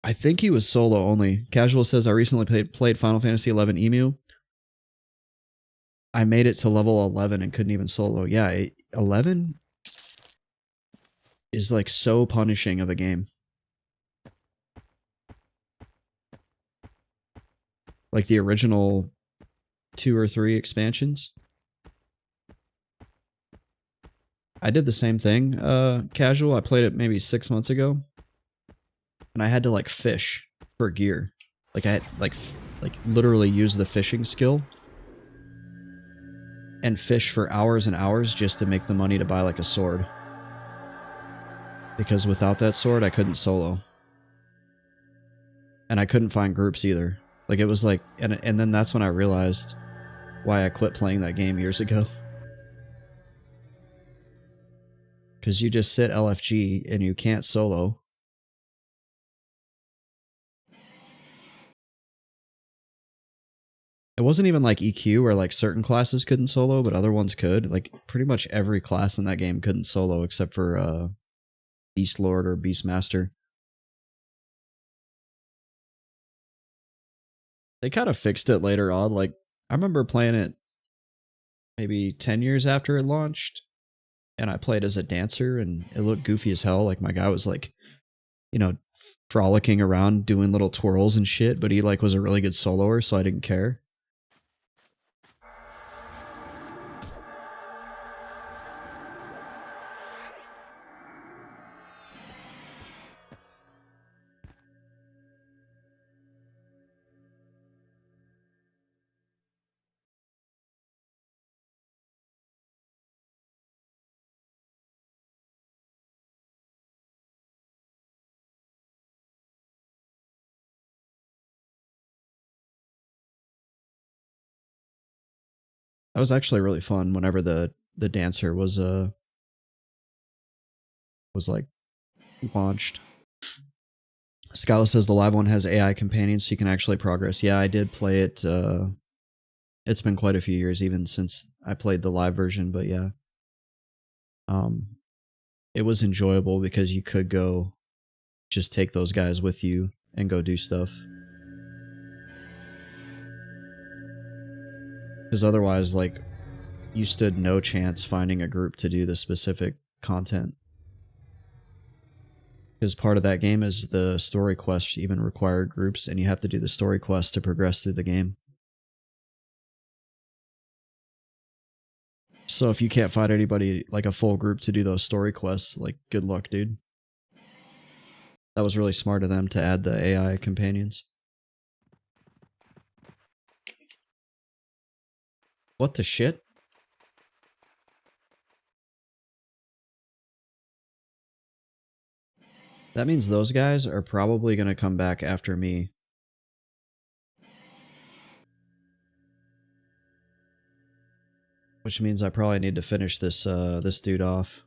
S1: I think he was solo only. Casual says I recently played Final Fantasy 11 Emu. I made it to level 11 and couldn't even solo. Yeah, 11 is like so punishing of a game. Like the original 2 or 3 expansions. I did the same thing, Casual. I played it maybe 6 months ago. And I had to like fish for gear. Like I had like literally use the fishing skill and fish for hours and hours just to make the money to buy like a sword. Because without that sword, I couldn't solo. And I couldn't find groups either. Like it was like, and then that's when I realized why I quit playing that game years ago. Because you just sit LFG and you can't solo. It wasn't even like EQ where like certain classes couldn't solo, but other ones could. Like pretty much every class in that game couldn't solo except for Beast Lord or Beast Master. They kind of fixed it later on. Like I remember playing it maybe 10 years after it launched, and I played as a dancer and it looked goofy as hell. Like my guy was like, you know, frolicking around doing little twirls and shit, but he like was a really good soloer, so I didn't care. That was actually really fun whenever the dancer was like launched. Scala says the live one has AI companions so you can actually progress. Yeah, I did play it. It's been quite a few years even since I played the live version, but yeah. It was enjoyable because you could go just take those guys with you and go do stuff. Because otherwise, like, you stood no chance finding a group to do the specific content. Because part of that game is the story quests even require groups, and you have to do the story quest to progress through the game. So if you can't find anybody, like a full group to do those story quests, like, good luck, dude. That was really smart of them to add the AI companions. What the shit? That means those guys are probably going to come back after me. Which means I probably need to finish this this dude off.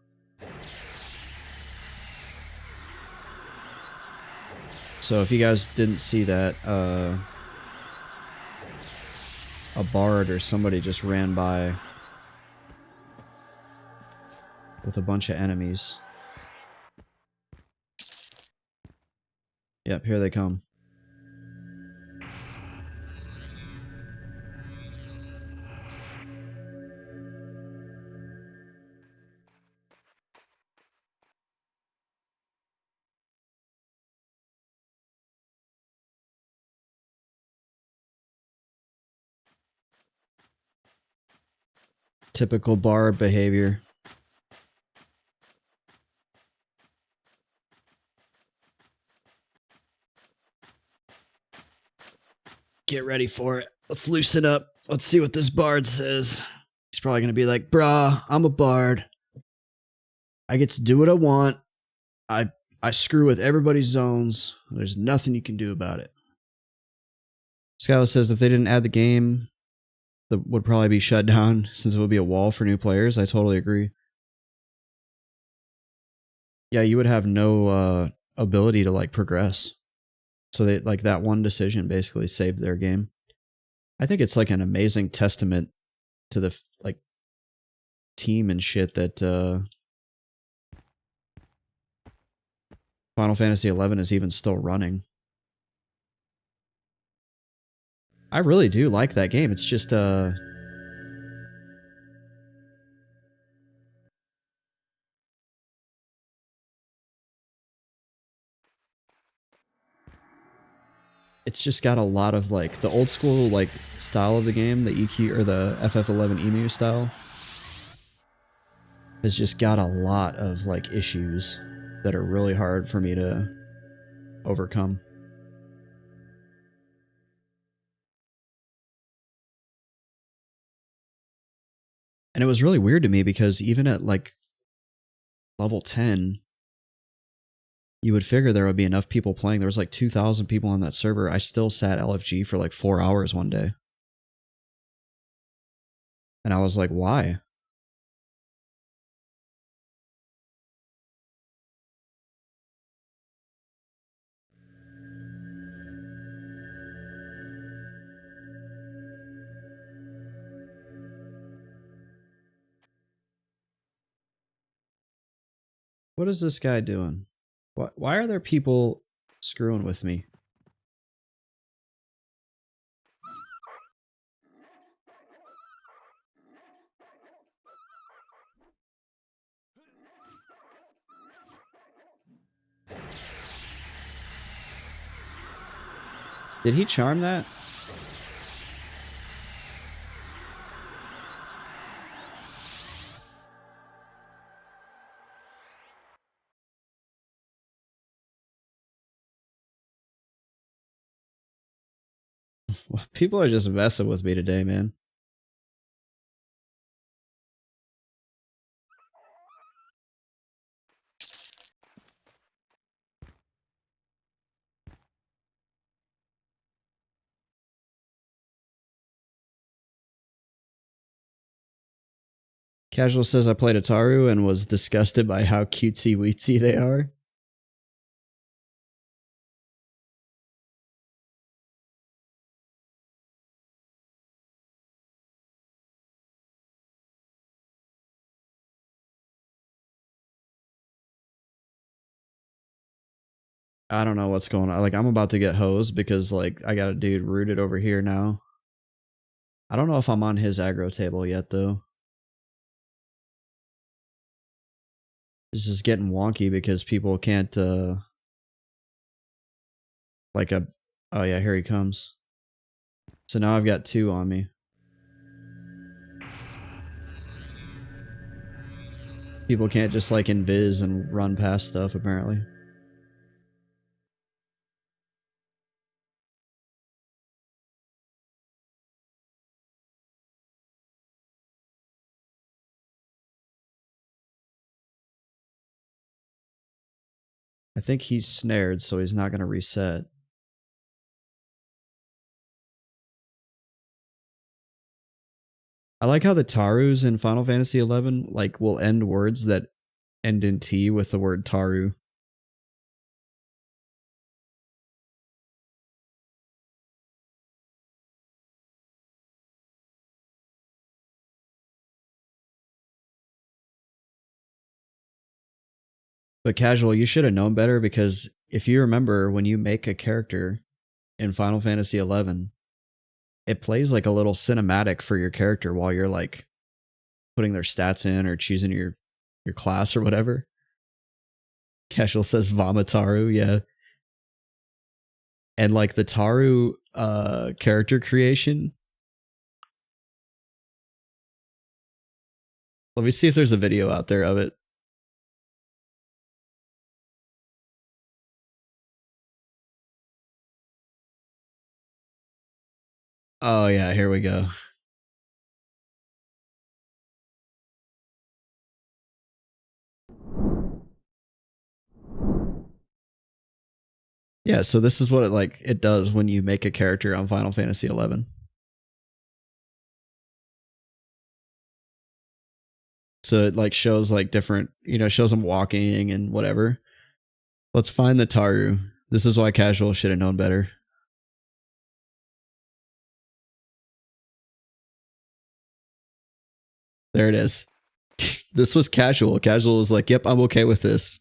S1: So if you guys didn't see that, a bard or somebody just ran by with a bunch of enemies. Yep, here they come. Typical bard behavior. Get ready for it. Let's loosen up. Let's see what this bard says. He's He's probably gonna be like, bruh, I'm a bard. I get to do what I want. I screw with everybody's zones. There's nothing you can do about it. Skylar says if they didn't add the game, that would probably be shut down since it would be a wall for new players. I totally agree. Yeah, you would have no ability to like progress. So they like that one decision basically saved their game. I think it's like an amazing testament to the like team and shit that Final Fantasy XI is even still running. I really do like that game. It's just it's just got a lot of like the old school like style of the game, the EQ or the FF11 EMU style has just got a lot of like issues that are really hard for me to overcome. And it was really weird to me because even at like level 10, you would figure there would be enough people playing. There was like 2,000 people on that server. I still sat LFG for like 4 hours one day. And I was like, why? What is this guy doing? Why are there people screwing with me? Did he charm that? People are just messing with me today, man. Casual says I played Ataru and was disgusted by how cutesy weetsy they are. I don't know what's going on. Like, I'm about to get hosed because, like, I got a dude rooted over here now. I don't know if I'm on his aggro table yet, though. This is getting wonky because people can't, like, oh yeah, here he comes. So now I've got 2 on me. People can't just, like, invis and run past stuff, apparently. I think he's snared, so he's not going to reset. I like how the Tarus in Final Fantasy XI, like, will end words that end in T with the word Taru. But Casual, you should have known better because if you remember when you make a character in Final Fantasy XI, it plays like a little cinematic for your character while you're like putting their stats in or choosing your class or whatever. Casual says Vomitaru, yeah. And like the Taru character creation. Let me see if there's a video out there of it. Oh yeah, here we go. Yeah, so this is what it does when you make a character on Final Fantasy 11. So it like shows like different, shows them walking and whatever. Let's find the Taru. This is why Casual should have known better. There it is. This was Casual. Casual was like, "Yep, I'm okay with this."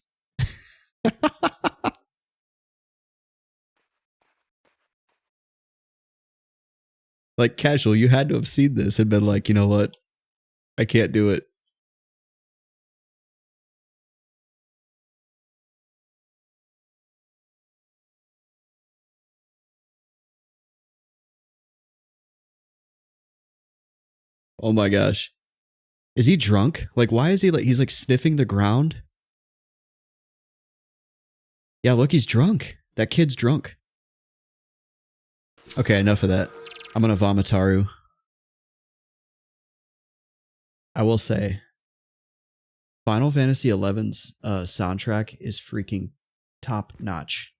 S1: Like Casual, you had to have seen this and been like, "You know what? I can't do it." Oh my gosh. Is he drunk? Like, why is he like, he's like sniffing the ground? Yeah, look, he's drunk. That kid's drunk. Okay, enough of that. I'm gonna vomitaru. I will say, Final Fantasy XI's soundtrack is freaking top notch.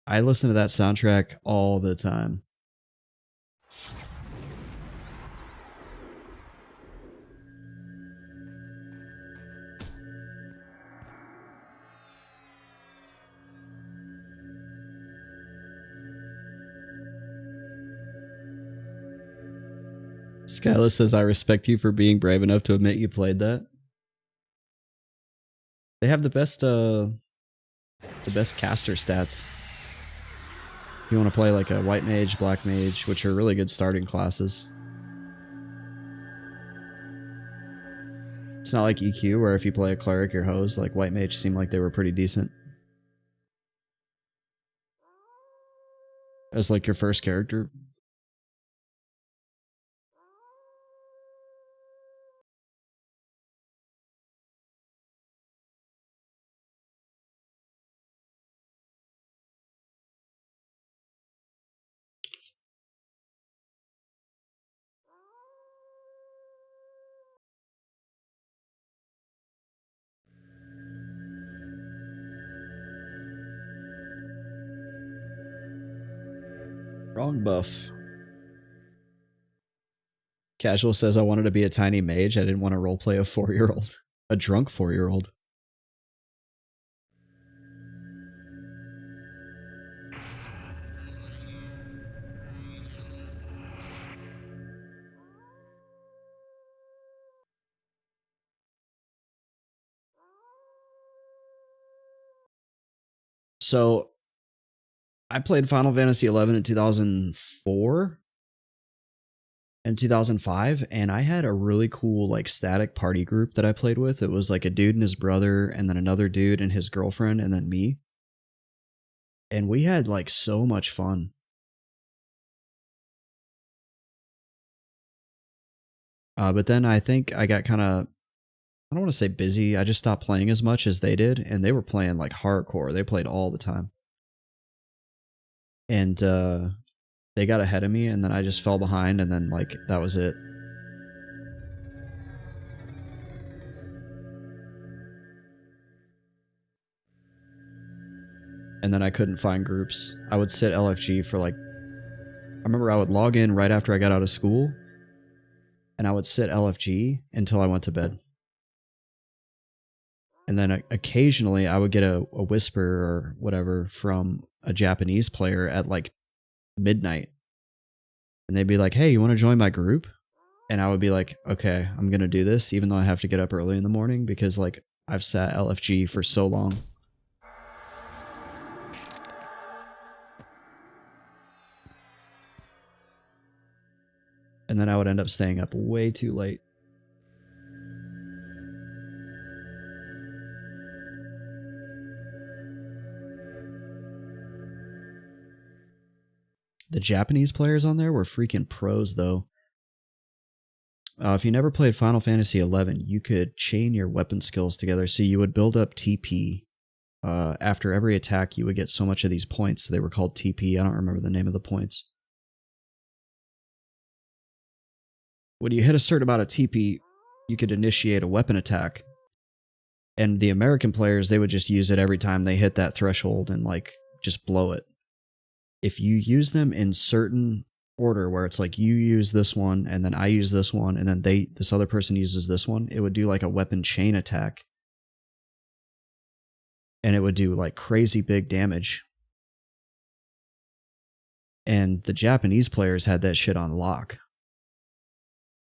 S1: I listen to that soundtrack all the time. Skyla says, "I respect you for being brave enough to admit you played that." They have the best caster stats. If you want to play like a white mage, black mage, which are really good starting classes. It's not like EQ, where if you play a cleric or hose, like white mage seemed like they were pretty decent. As like your first character. Wrong buff. Casual says, "I wanted to be a tiny mage. I didn't want to roleplay a 4-year-old. A drunk 4-year-old. So, I played Final Fantasy 11 in 2004 and 2005, and I had a really cool like static party group that I played with. It was like a dude and his brother, and then another dude and his girlfriend, and then me. And we had like so much fun. But then I think I got kind of, I don't want to say busy. I just stopped playing as much as they did, and they were playing like hardcore. They played all the time. And they got ahead of me, and then I just fell behind, and then like that was it. And then I couldn't find groups. I would sit LFG for like, I remember I would log in right after I got out of school, and I would sit LFG until I went to bed. And then occasionally I would get a whisper or whatever from a Japanese player at like midnight. And they'd be like, "Hey, you want to join my group?" And I would be like, "Okay, I'm going to do this," even though I have to get up early in the morning because like I've sat LFG for so long. And then I would end up staying up way too late. The Japanese players on there were freaking pros, though. If you never played Final Fantasy XI, you could chain your weapon skills together. So you would build up TP. After every attack, you would get so much of these points. So they were called TP. I don't remember the name of the points. When you hit a certain amount of TP, you could initiate a weapon attack. And the American players, they would just use it every time they hit that threshold and like just blow it. If you use them in certain order where it's like you use this one and then I use this one and then this other person uses this one, it would do like a weapon chain attack. And it would do like crazy big damage. And the Japanese players had that shit on lock.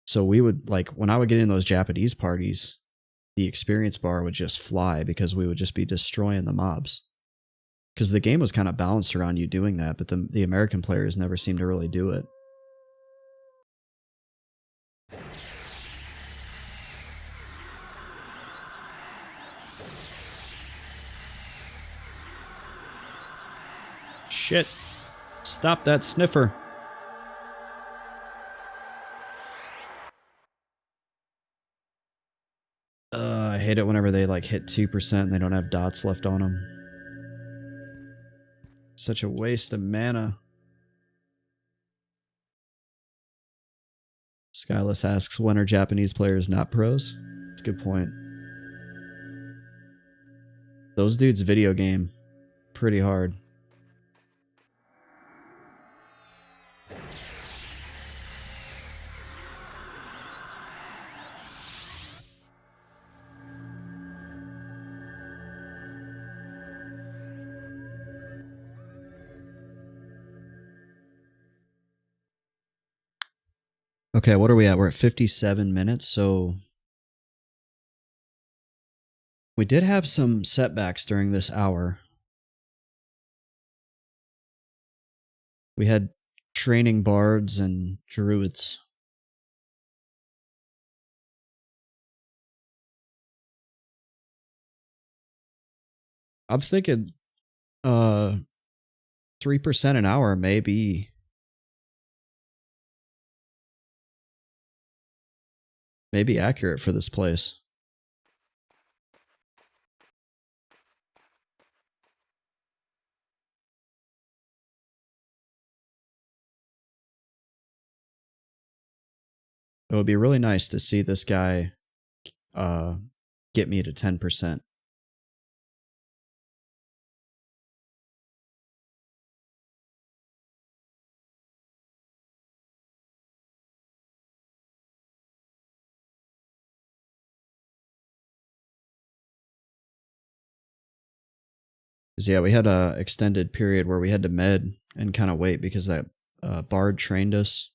S1: So we would, like, when I would get in those Japanese parties, the experience bar would just fly because we would just be destroying the mobs. Because the game was kind of balanced around you doing that, but the American players never seemed to really do it. Shit. Stop that sniffer. I hate it whenever they like hit 2% and they don't have dots left on them. Such a waste of mana. Skyless asks, when are Japanese players not pros? That's a good point. Those dudes video game pretty hard. Okay, what are we at? We're at 57 minutes, so we did have some setbacks during this hour. We had training bards and druids. I'm thinking 3% an hour may be accurate for this place. It would be really nice to see this guy get me to 10%. Yeah, we had a extended period where we had to med and kind of wait because that bard trained us.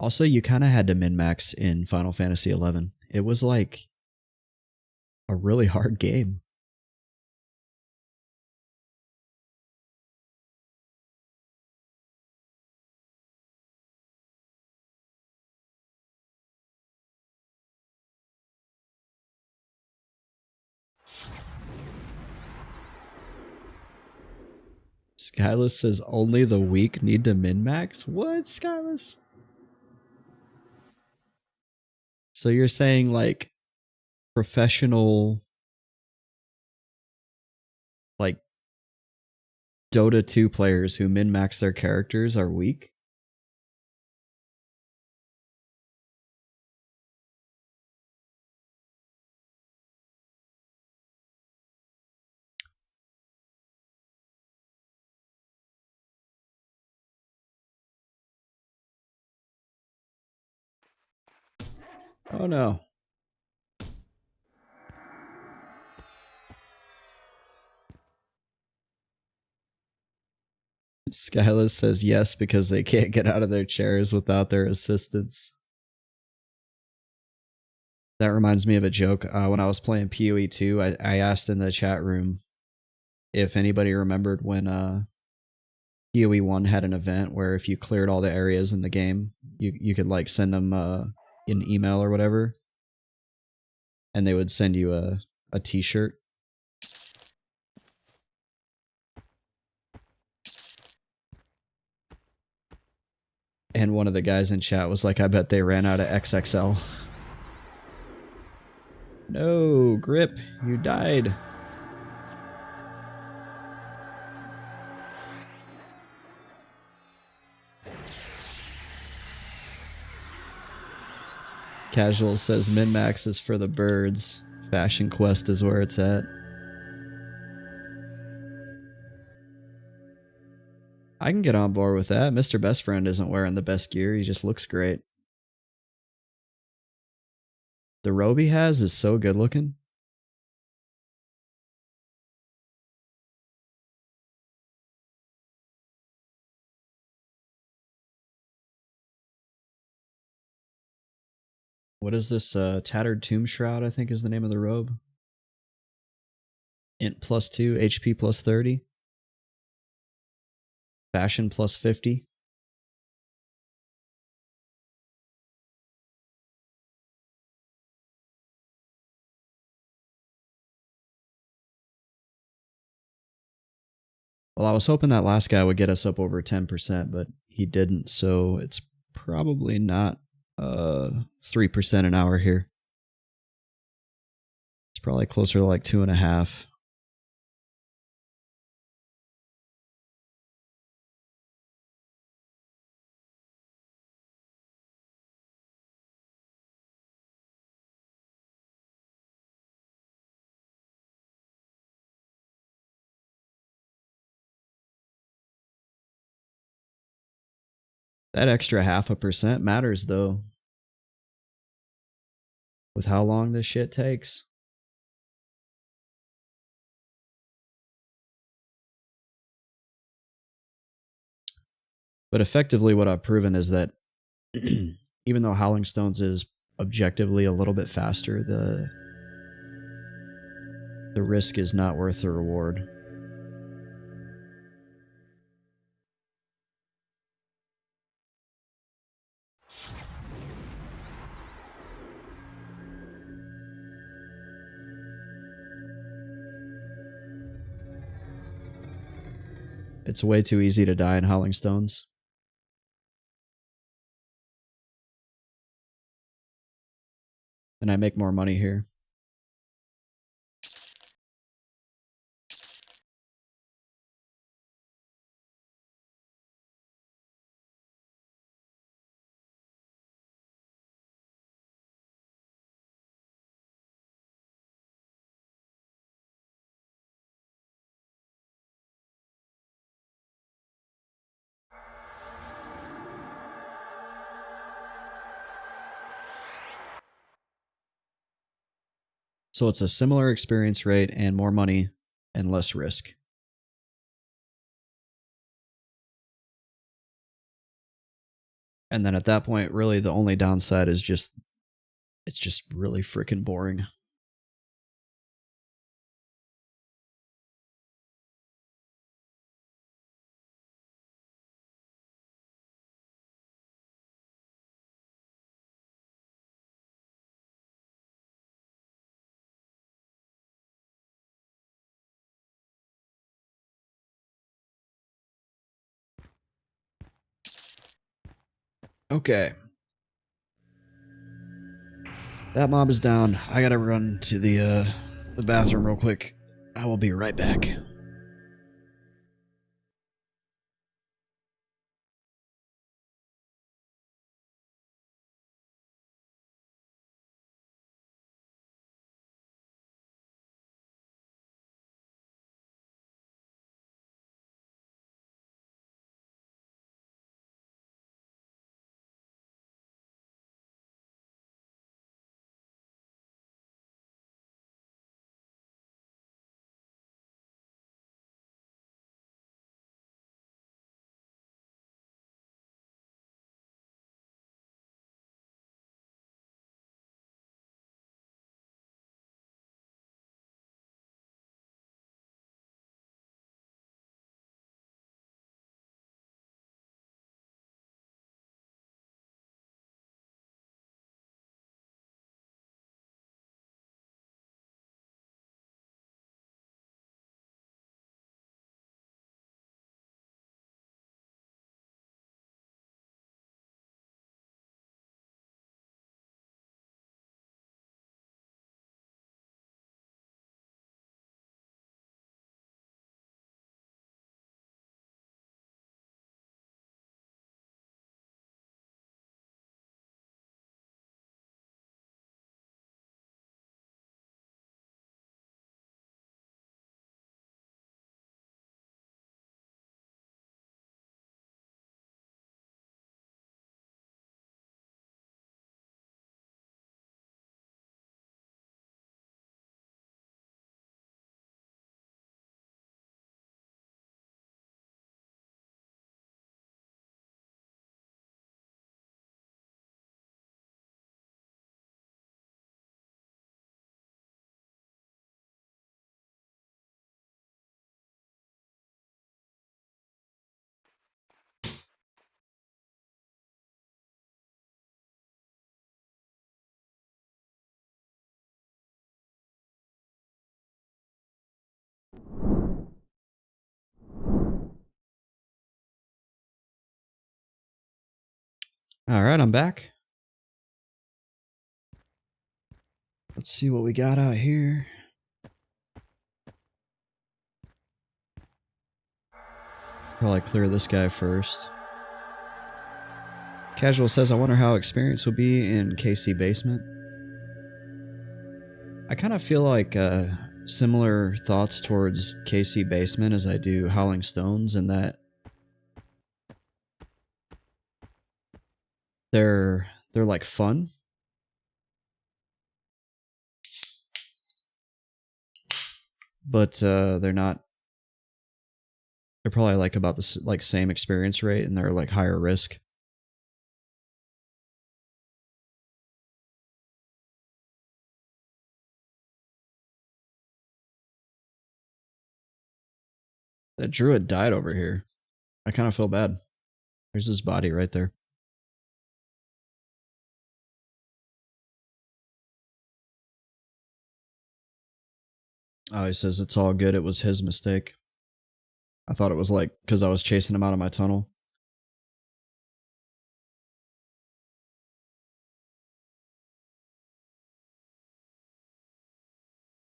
S1: Also, you kind of had to min-max in Final Fantasy XI. It was like a really hard game. Skyless says only the weak need to min-max? What, Skyless? So you're saying like professional, like Dota 2 players who min-max their characters are weak? Oh no. Skyless says yes because they can't get out of their chairs without their assistance. That reminds me of a joke. When I was playing PoE 2, I asked in the chat room if anybody remembered when PoE 1 had an event where if you cleared all the areas in the game, you could like send them an email or whatever, and they would send you a t-shirt. And one of the guys in chat was like, I bet they ran out of XXL. No, Grip, you died. Casual says min-max is for the birds. Fashion Quest is where it's at. I can get on board with that. Mr. Best Friend isn't wearing the best gear. He just looks great. The robe he has is so good looking. What is this? Tattered Tomb Shroud, I think is the name of the robe. Int +2, HP +30. Fashion +50. Well, I was hoping that last guy would get us up over 10%, but he didn't, so it's probably not 3% an hour here. It's probably closer to like 2.5. That extra 0.5% matters though, with how long this shit takes. But effectively what I've proven is that even though Howling Stones is objectively a little bit faster, the risk is not worth the reward. It's way too easy to die in Howling Stones. And I make more money here. So it's a similar experience rate and more money and less risk. And then at that point, really the only downside is just, it's just really freaking boring. Okay. That mob is down. I gotta run to the bathroom real quick. I will be right back. Alright, I'm back. Let's see what we got out here. Probably clear this guy first. Casual says, I wonder how experience will be in KC Basement. I kind of feel like similar thoughts towards KC Basement as I do Howling Stones, in that they're like fun, but they're not. They're probably like about the like same experience rate, and they're like higher risk. That druid died over here. I kind of feel bad. There's his body right there. Oh, he says it's all good. It was his mistake. I thought it was like because I was chasing him out of my tunnel.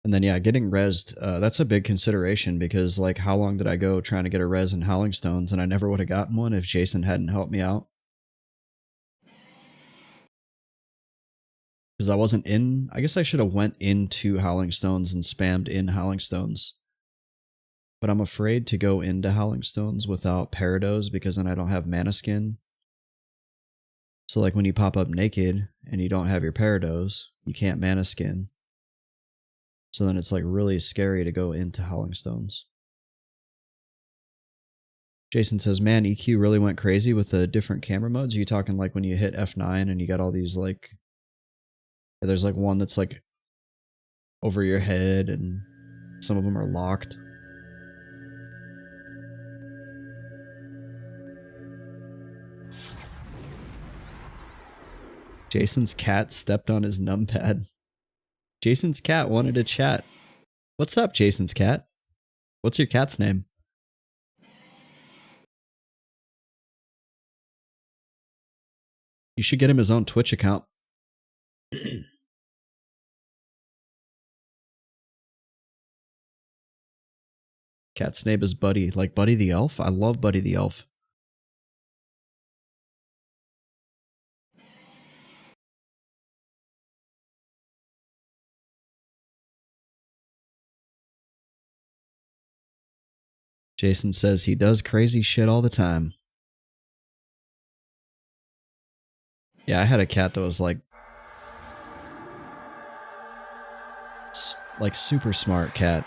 S1: And then yeah, getting rezzed, that's a big consideration, because like how long did I go trying to get a res in Howling Stones, and I never would have gotten one if Jason hadn't helped me out. Because I wasn't in, I guess I should have went into Howling Stones and spammed in Howling Stones. But I'm afraid to go into Howling Stones without Parados, because then I don't have Mana Skin. So like when you pop up naked and you don't have your Parados, you can't Mana Skin. So then it's like really scary to go into Howling Stones. Jason says, man, EQ really went crazy with the different camera modes. Are you talking like when you hit F9 and you got all these like, there's like one that's like over your head and some of them are locked. Jason's cat stepped on his numpad. Jason's cat wanted to chat. What's up, Jason's cat? What's your cat's name? You should get him his own Twitch account. Cat's name is Buddy. Like Buddy the Elf? I love Buddy the Elf. Jason says he does crazy shit all the time. Yeah, I had a cat that was like super smart cat.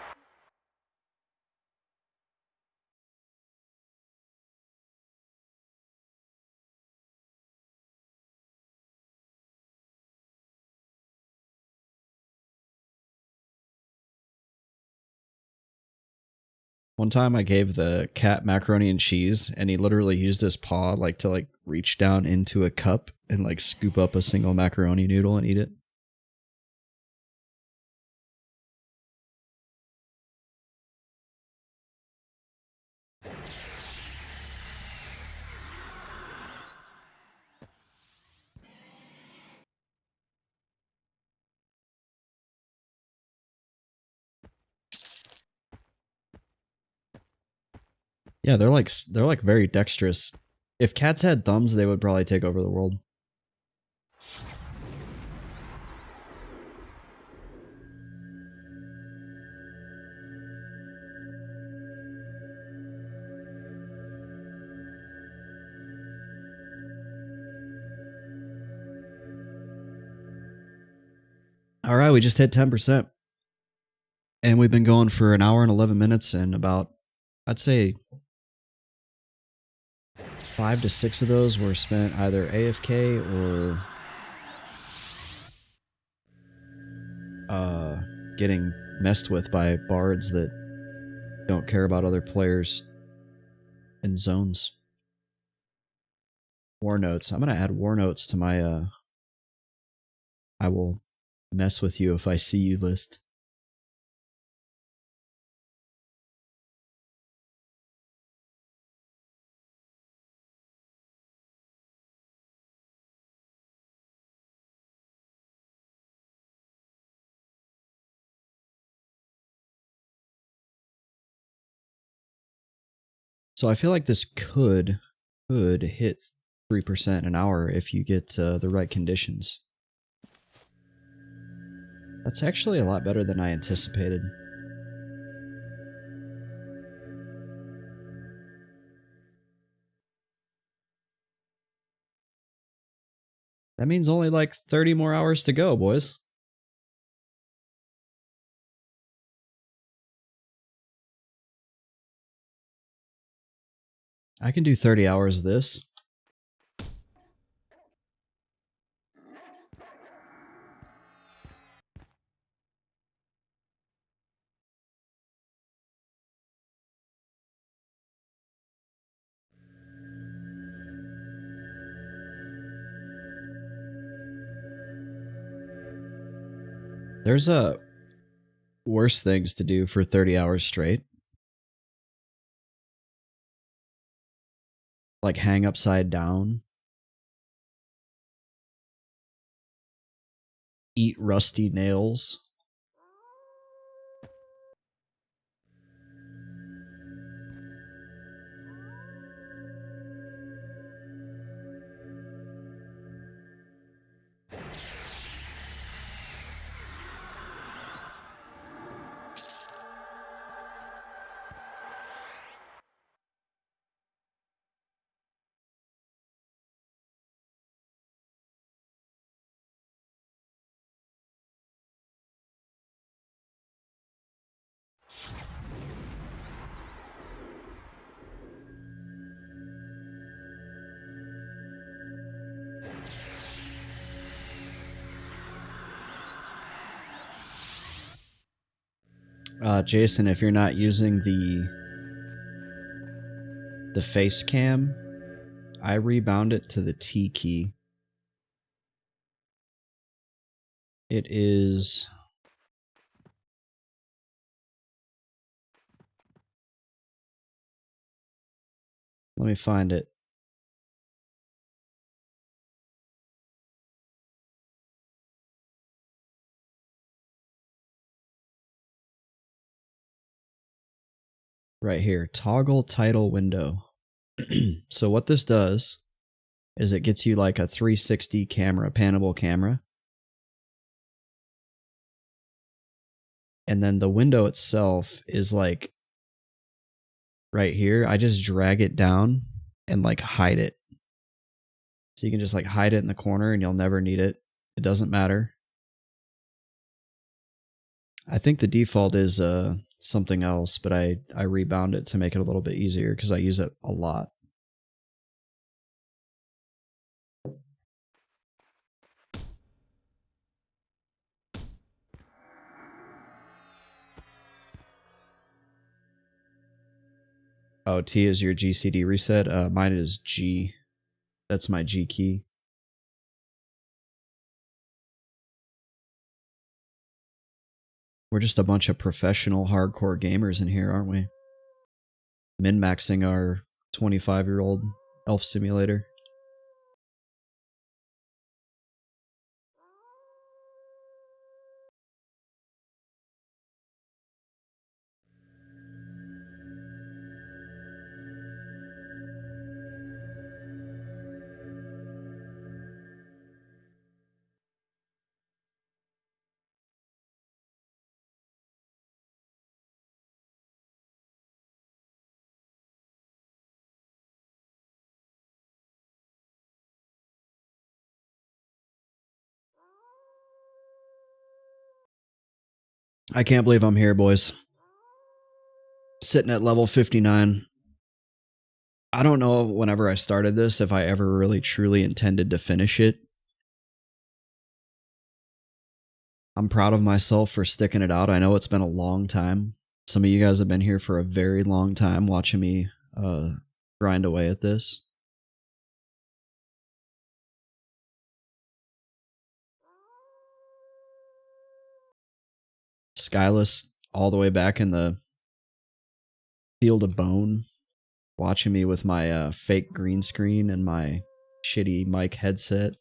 S1: One time I gave the cat macaroni and cheese, and he literally used his paw like to like reach down into a cup and like scoop up a single macaroni noodle and eat it. Yeah, they're like very dexterous. If cats had thumbs, they would probably take over the world. All right, we just hit 10%. And we've been going for an hour and 11 minutes, and about, I'd say 5 to 6 of those were spent either AFK or getting messed with by bards that don't care about other players in zones. War notes. I'm gonna add war notes to my I will mess with you if I see you list. So I feel like this could hit 3% an hour if you get the right conditions. That's actually a lot better than I anticipated. That means only like 30 more hours to go, boys. I can do 30 hours of this. There's worse things to do for 30 hours straight. Like hang upside down. Eat rusty nails. Jason, if you're not using the face cam, I rebound it to the T key. It is... Let me find it. Right here. Toggle title window. So what this does is it gets you like a 360 camera, panable camera. And then the window itself is like right here. I just drag it down and like hide it. So you can just like hide it in the corner and you'll never need it. It doesn't matter. I think the default is something else, but I rebound it to make it a little bit easier because I use it a lot. Oh, T is your GCD reset. Mine is G. That's my G key. We're just a bunch of professional hardcore gamers in here, aren't we? Min-maxing our 25-year-old elf simulator. I can't believe I'm here, boys. Sitting at level 59. I don't know whenever I started this if I ever really truly intended to finish it. I'm proud of myself for sticking it out. I know it's been a long time. Some of you guys have been here for a very long time watching me grind away at this. Skyless all the way back in the field of bone, watching me with my fake green screen and my shitty mic headset.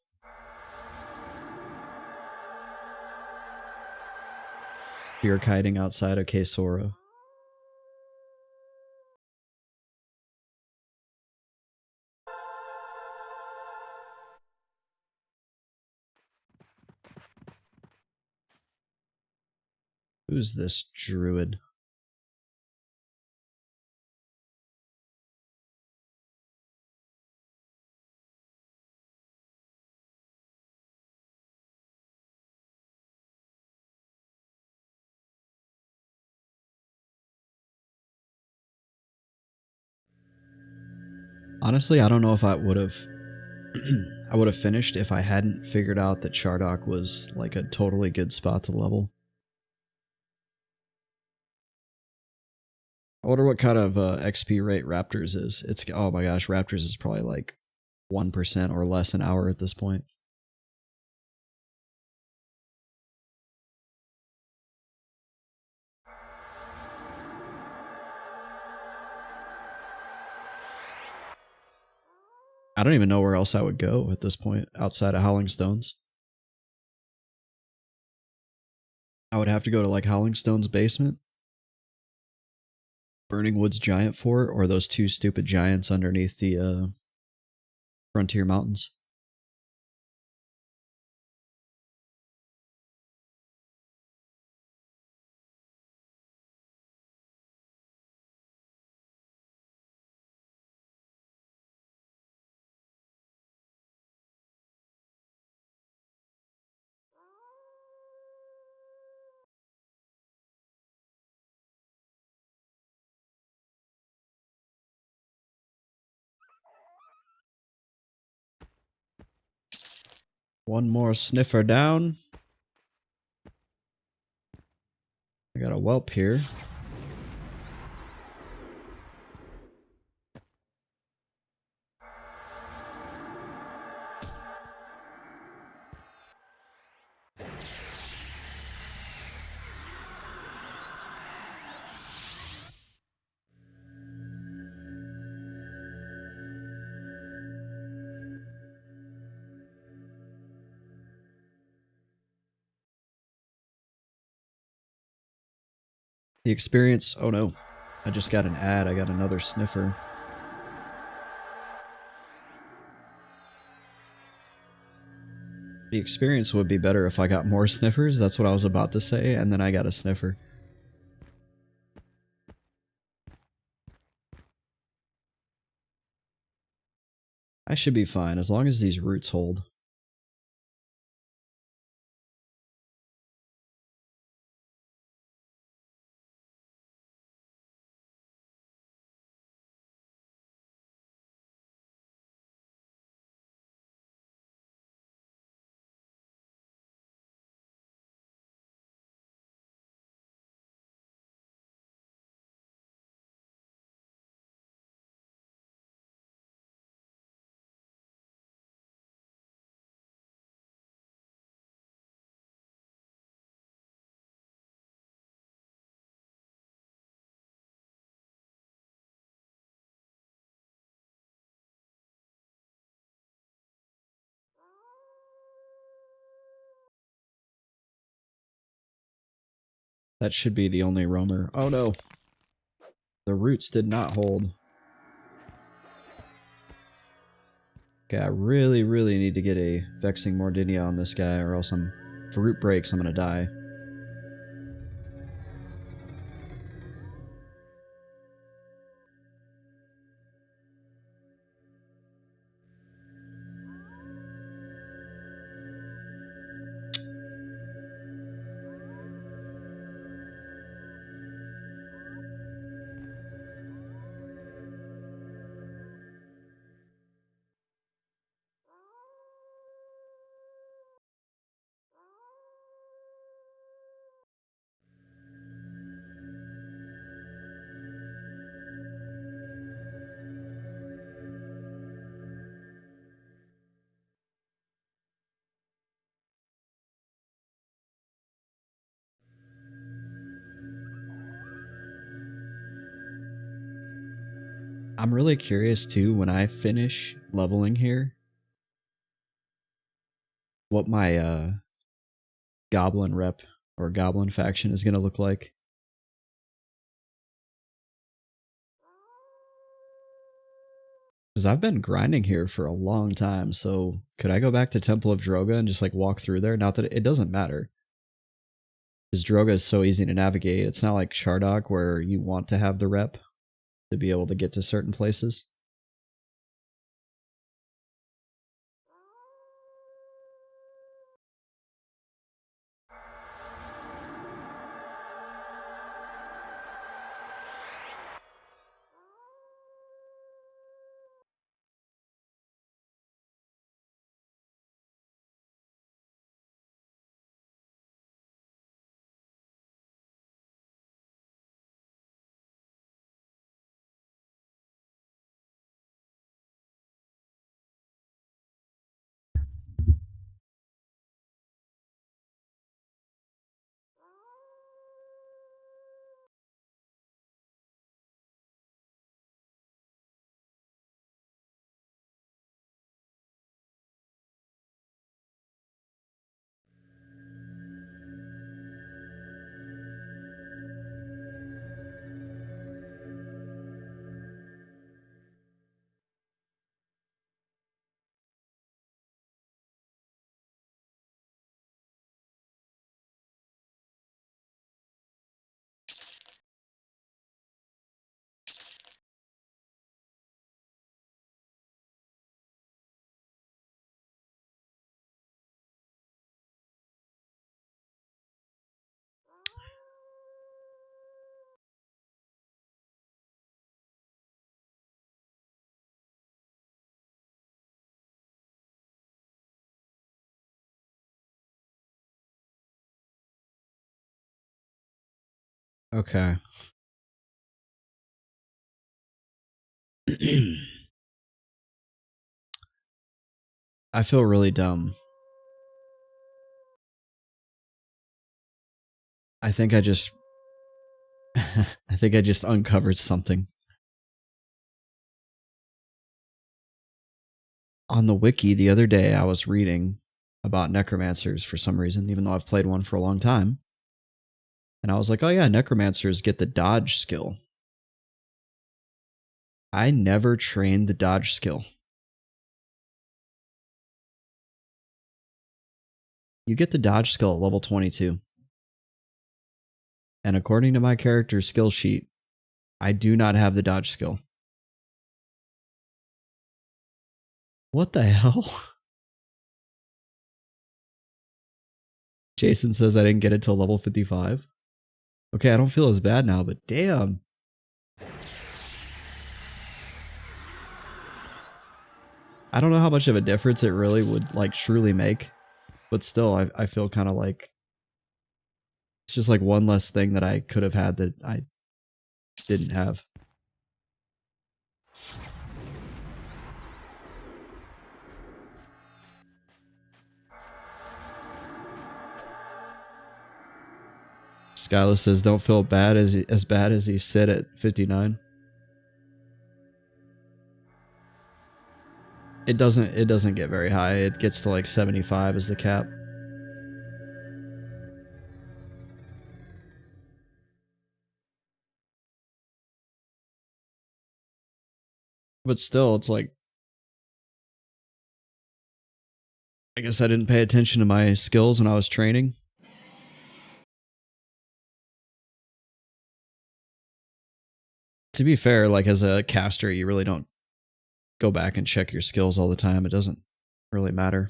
S1: Fear kiting outside of Sora. Who's this druid? Honestly, I don't know if I would have I would have finished if I hadn't figured out that Chardock was like a totally good spot to level. I wonder what kind of XP rate Raptors is. It's, oh my gosh, Raptors is probably like 1% or less an hour at this point. I don't even know where else I would go at this point outside of Howling Stones. I would have to go to like Howling Stone's basement, Burning Woods Giant Fort, or those two stupid giants underneath the Frontier Mountains. One more sniffer down. I got a whelp here. The experience, oh no, I just got an ad, I got another sniffer. The experience would be better if I got more sniffers, that's what I was about to say, and then I got a sniffer. I should be fine, as long as these roots hold. That should be the only roamer. Oh no! The roots did not hold. Okay, I really, really need to get a Vexing Mordinia on this guy, or else if a root breaks, I'm gonna die. I'm really curious too, when I finish leveling here, what my goblin rep or goblin faction is gonna look like. Because I've been grinding here for a long time, so could I go back to Temple of Droga and just like walk through there? Not that it doesn't matter. Because Droga is so easy to navigate. It's not like Shardog where you want to have the rep to be able to get to certain places. Okay. I feel really dumb. I think I just I think I just uncovered something. On the wiki the other day I was reading about necromancers for some reason, even though I've played one for a long time. And I was like, oh yeah, necromancers get the dodge skill. I never trained the dodge skill. You get the dodge skill at level 22. And according to my character's skill sheet, I do not have the dodge skill. What the hell? Jason says I didn't get it till level 55. Okay, I don't feel as bad now, but damn. I don't know how much of a difference it really would like truly make, but still I feel kind of like it's just like one less thing that I could have had that I didn't have. Skyla says don't feel bad as bad as you said at 59. It doesn't get very high. It gets to like 75 as the cap. But still, it's like I guess I didn't pay attention to my skills when I was training. To be fair, like as a caster, you really don't go back and check your skills all the time. It doesn't really matter.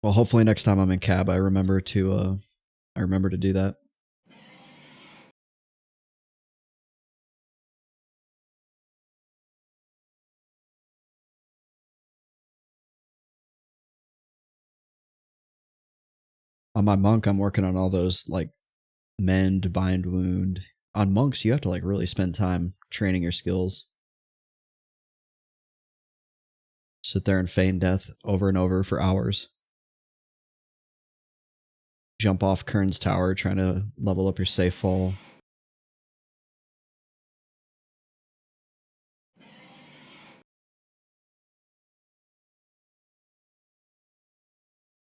S1: Well, hopefully next time I'm in cab, I remember to do that. On my monk, I'm working on all those like mend, bind, wound. On monks, you have to like really spend time training your skills. Sit there and feign death over and over for hours. Jump off Kern's tower trying to level up your safe fall.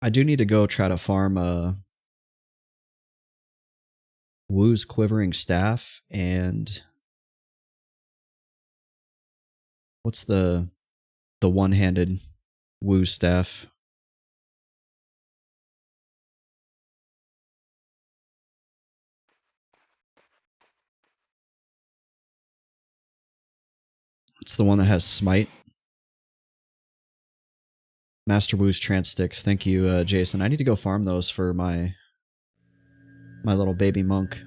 S1: I do need to go try to farm Wu's Quivering Staff and what's the one-handed Wu staff? It's the one that has smite. Master Wu's Trance Sticks. Thank you, Jason. I need to go farm those for my little baby monk.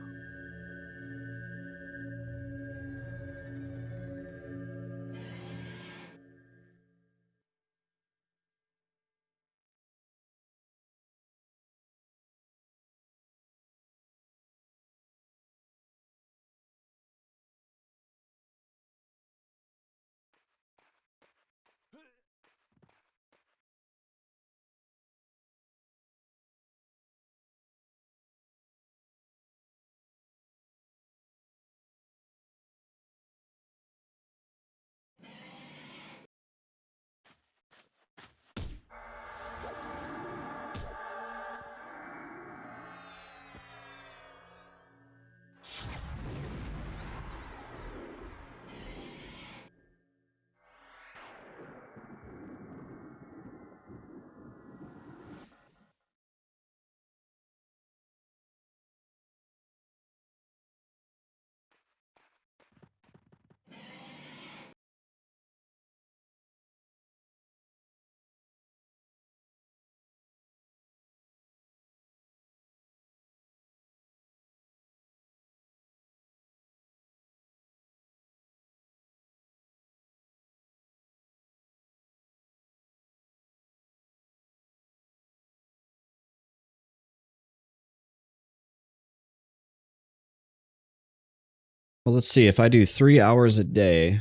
S1: Well, let's see. If I do 3 hours a day,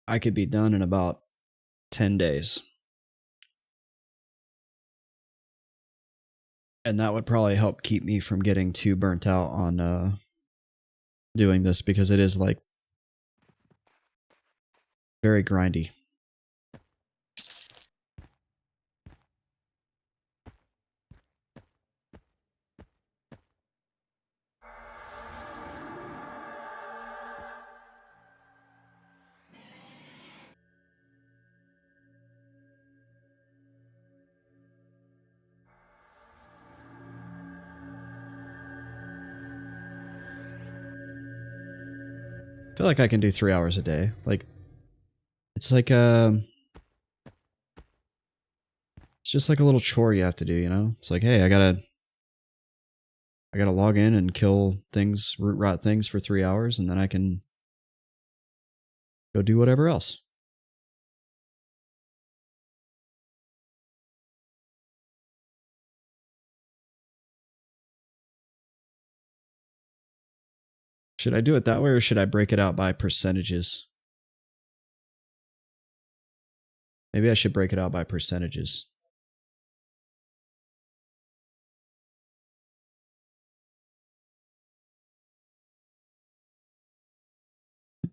S1: I could be done in about 10 days. And that would probably help keep me from getting too burnt out on doing this, because it is like very grindy. I feel like I can do 3 hours a day. Like, it's like it's just like a little chore you have to do, you know? It's like, hey, I gotta log in and kill things, root rot things for 3 hours, and then I can go do whatever else. Should I do it that way, or should I break it out by percentages? Maybe I should break it out by percentages.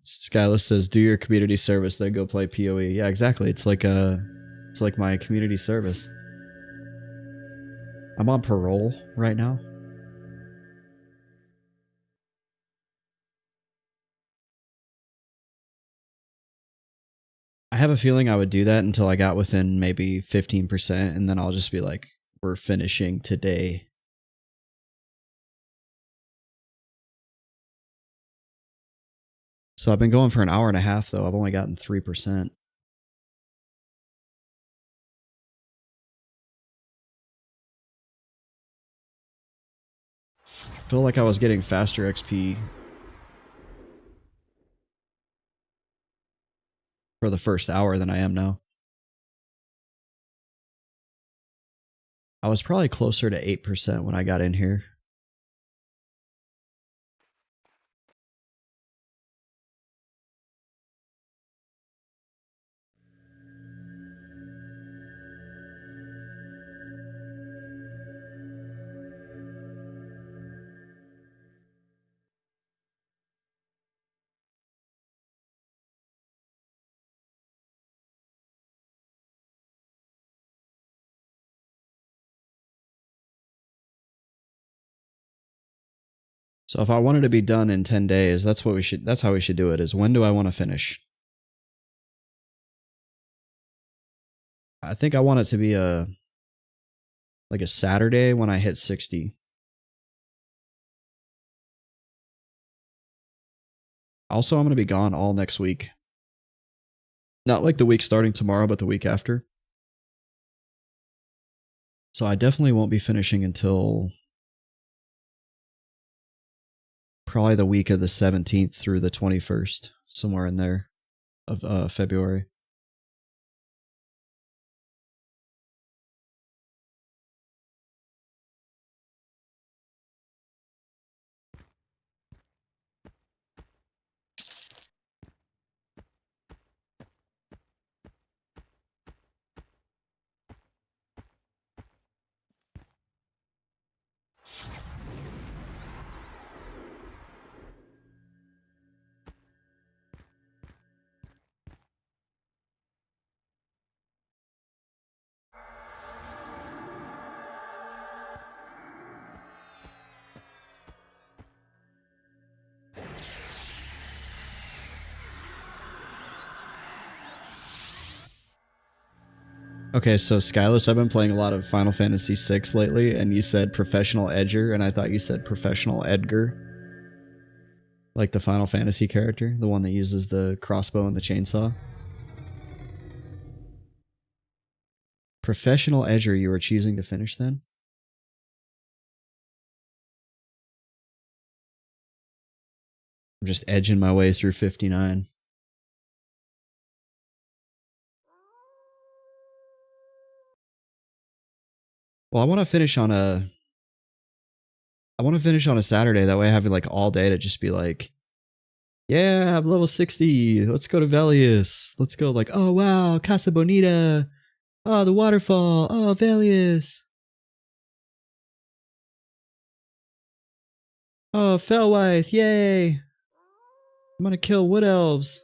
S1: Skyless says, "Do your community service, then go play PoE." Yeah, exactly. It's like my community service. I'm on parole right now. I have a feeling I would do that until I got within maybe 15%, and then I'll just be like, "We're finishing today." So I've been going for an hour and a half, though. I've only gotten 3%. I feel like I was getting faster XP for the first hour than I am now. I was probably closer to 8% when I got in here. So if I wanted to be done in 10 days, that's how we should do it, is when do I want to finish? I think I want it to be like a Saturday when I hit 60. Also, I'm going to be gone all next week. Not like the week starting tomorrow, but the week after. So I definitely won't be finishing until probably the week of the 17th through the 21st, somewhere in there of February. Okay, so Skyless, I've been playing a lot of Final Fantasy VI lately, and you said professional edger, and I thought you said professional Edgar. Like the Final Fantasy character, the one that uses the crossbow and the chainsaw. Professional edger you were choosing to finish then? I'm just edging my way through 59. Well, I want to finish on a Saturday. That way I have like all day to just be like, yeah, I'm level 60. Let's go to Velius. Let's go like, oh wow, Casa Bonita. Oh, the waterfall. Oh, Velius. Oh, Fellwythe. Yay. I'm gonna kill wood elves.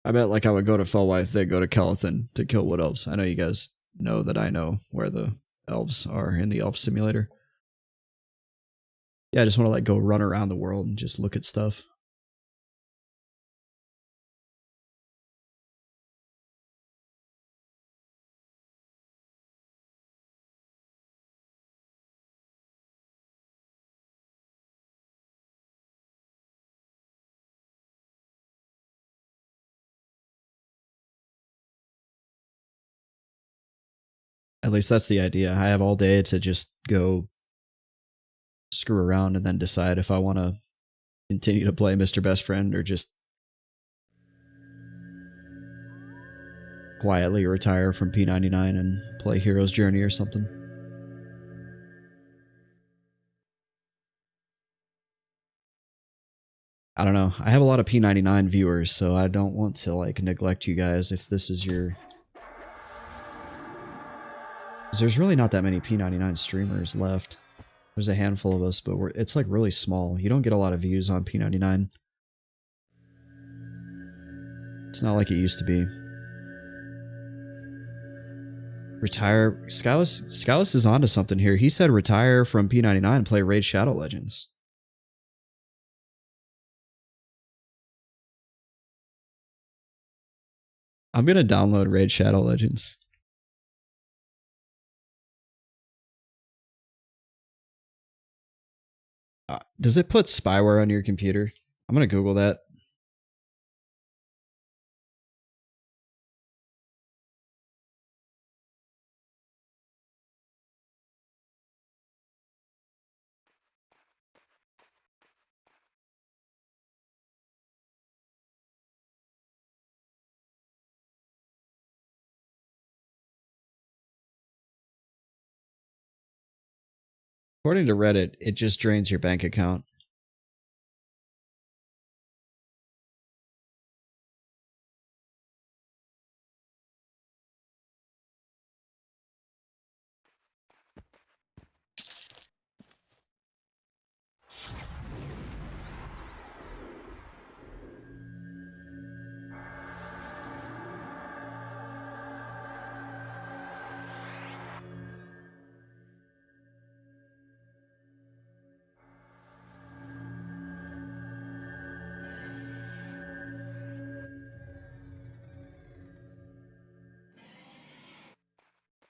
S1: I bet like I would go to Fellwythe, then go to Kelethan to kill wood elves. I know you guys know that I know where the elves are in the elf simulator. Yeah, I just want to like go run around the world and just look at stuff. At least that's the idea. I have all day to just go screw around and then decide if I want to continue to play Mr. Best Friend or just quietly retire from P99 and play Hero's Journey or something. I don't know. I have a lot of P99 viewers, so I don't want to like neglect you guys if this is your... There's really not that many P99 streamers left. There's a handful of us, but it's like really small. You don't get a lot of views on P99. It's not like it used to be. Retire. Skyless is onto something here. He said retire from P99 and play Raid Shadow Legends. I'm gonna download Raid Shadow Legends. Does it put spyware on your computer? I'm gonna Google that. According to Reddit, it just drains your bank account.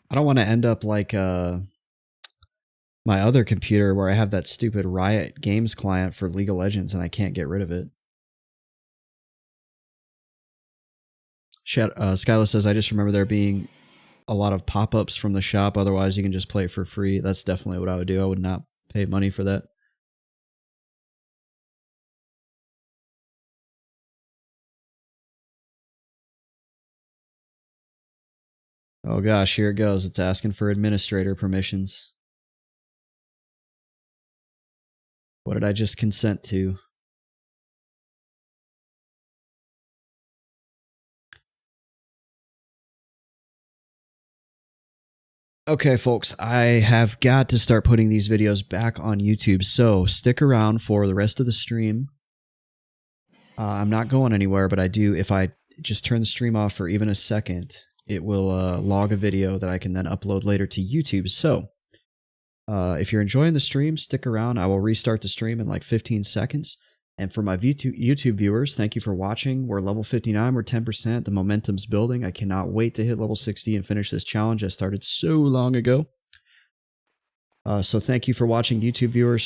S1: I don't want to end up like my other computer where I have that stupid Riot Games client for League of Legends and I can't get rid of it. Skyla says, I just remember there being a lot of pop-ups from the shop. Otherwise, you can just play it for free. That's definitely what I would do. I would not pay money for that. Oh gosh, here it goes. It's asking for administrator permissions. What did I just consent to? Okay, folks, I have got to start putting these videos back on YouTube, so stick around for the rest of the stream. I'm not going anywhere, but I do, if I just turn the stream off for even a second, it will log a video that I can then upload later to YouTube. So, if you're enjoying the stream, stick around. I will restart the stream in like 15 seconds. And for my YouTube viewers, thank you for watching. We're level 59, we're 10%. The momentum's building. I cannot wait to hit level 60 and finish this challenge I started so long ago. So thank you for watching, YouTube viewers.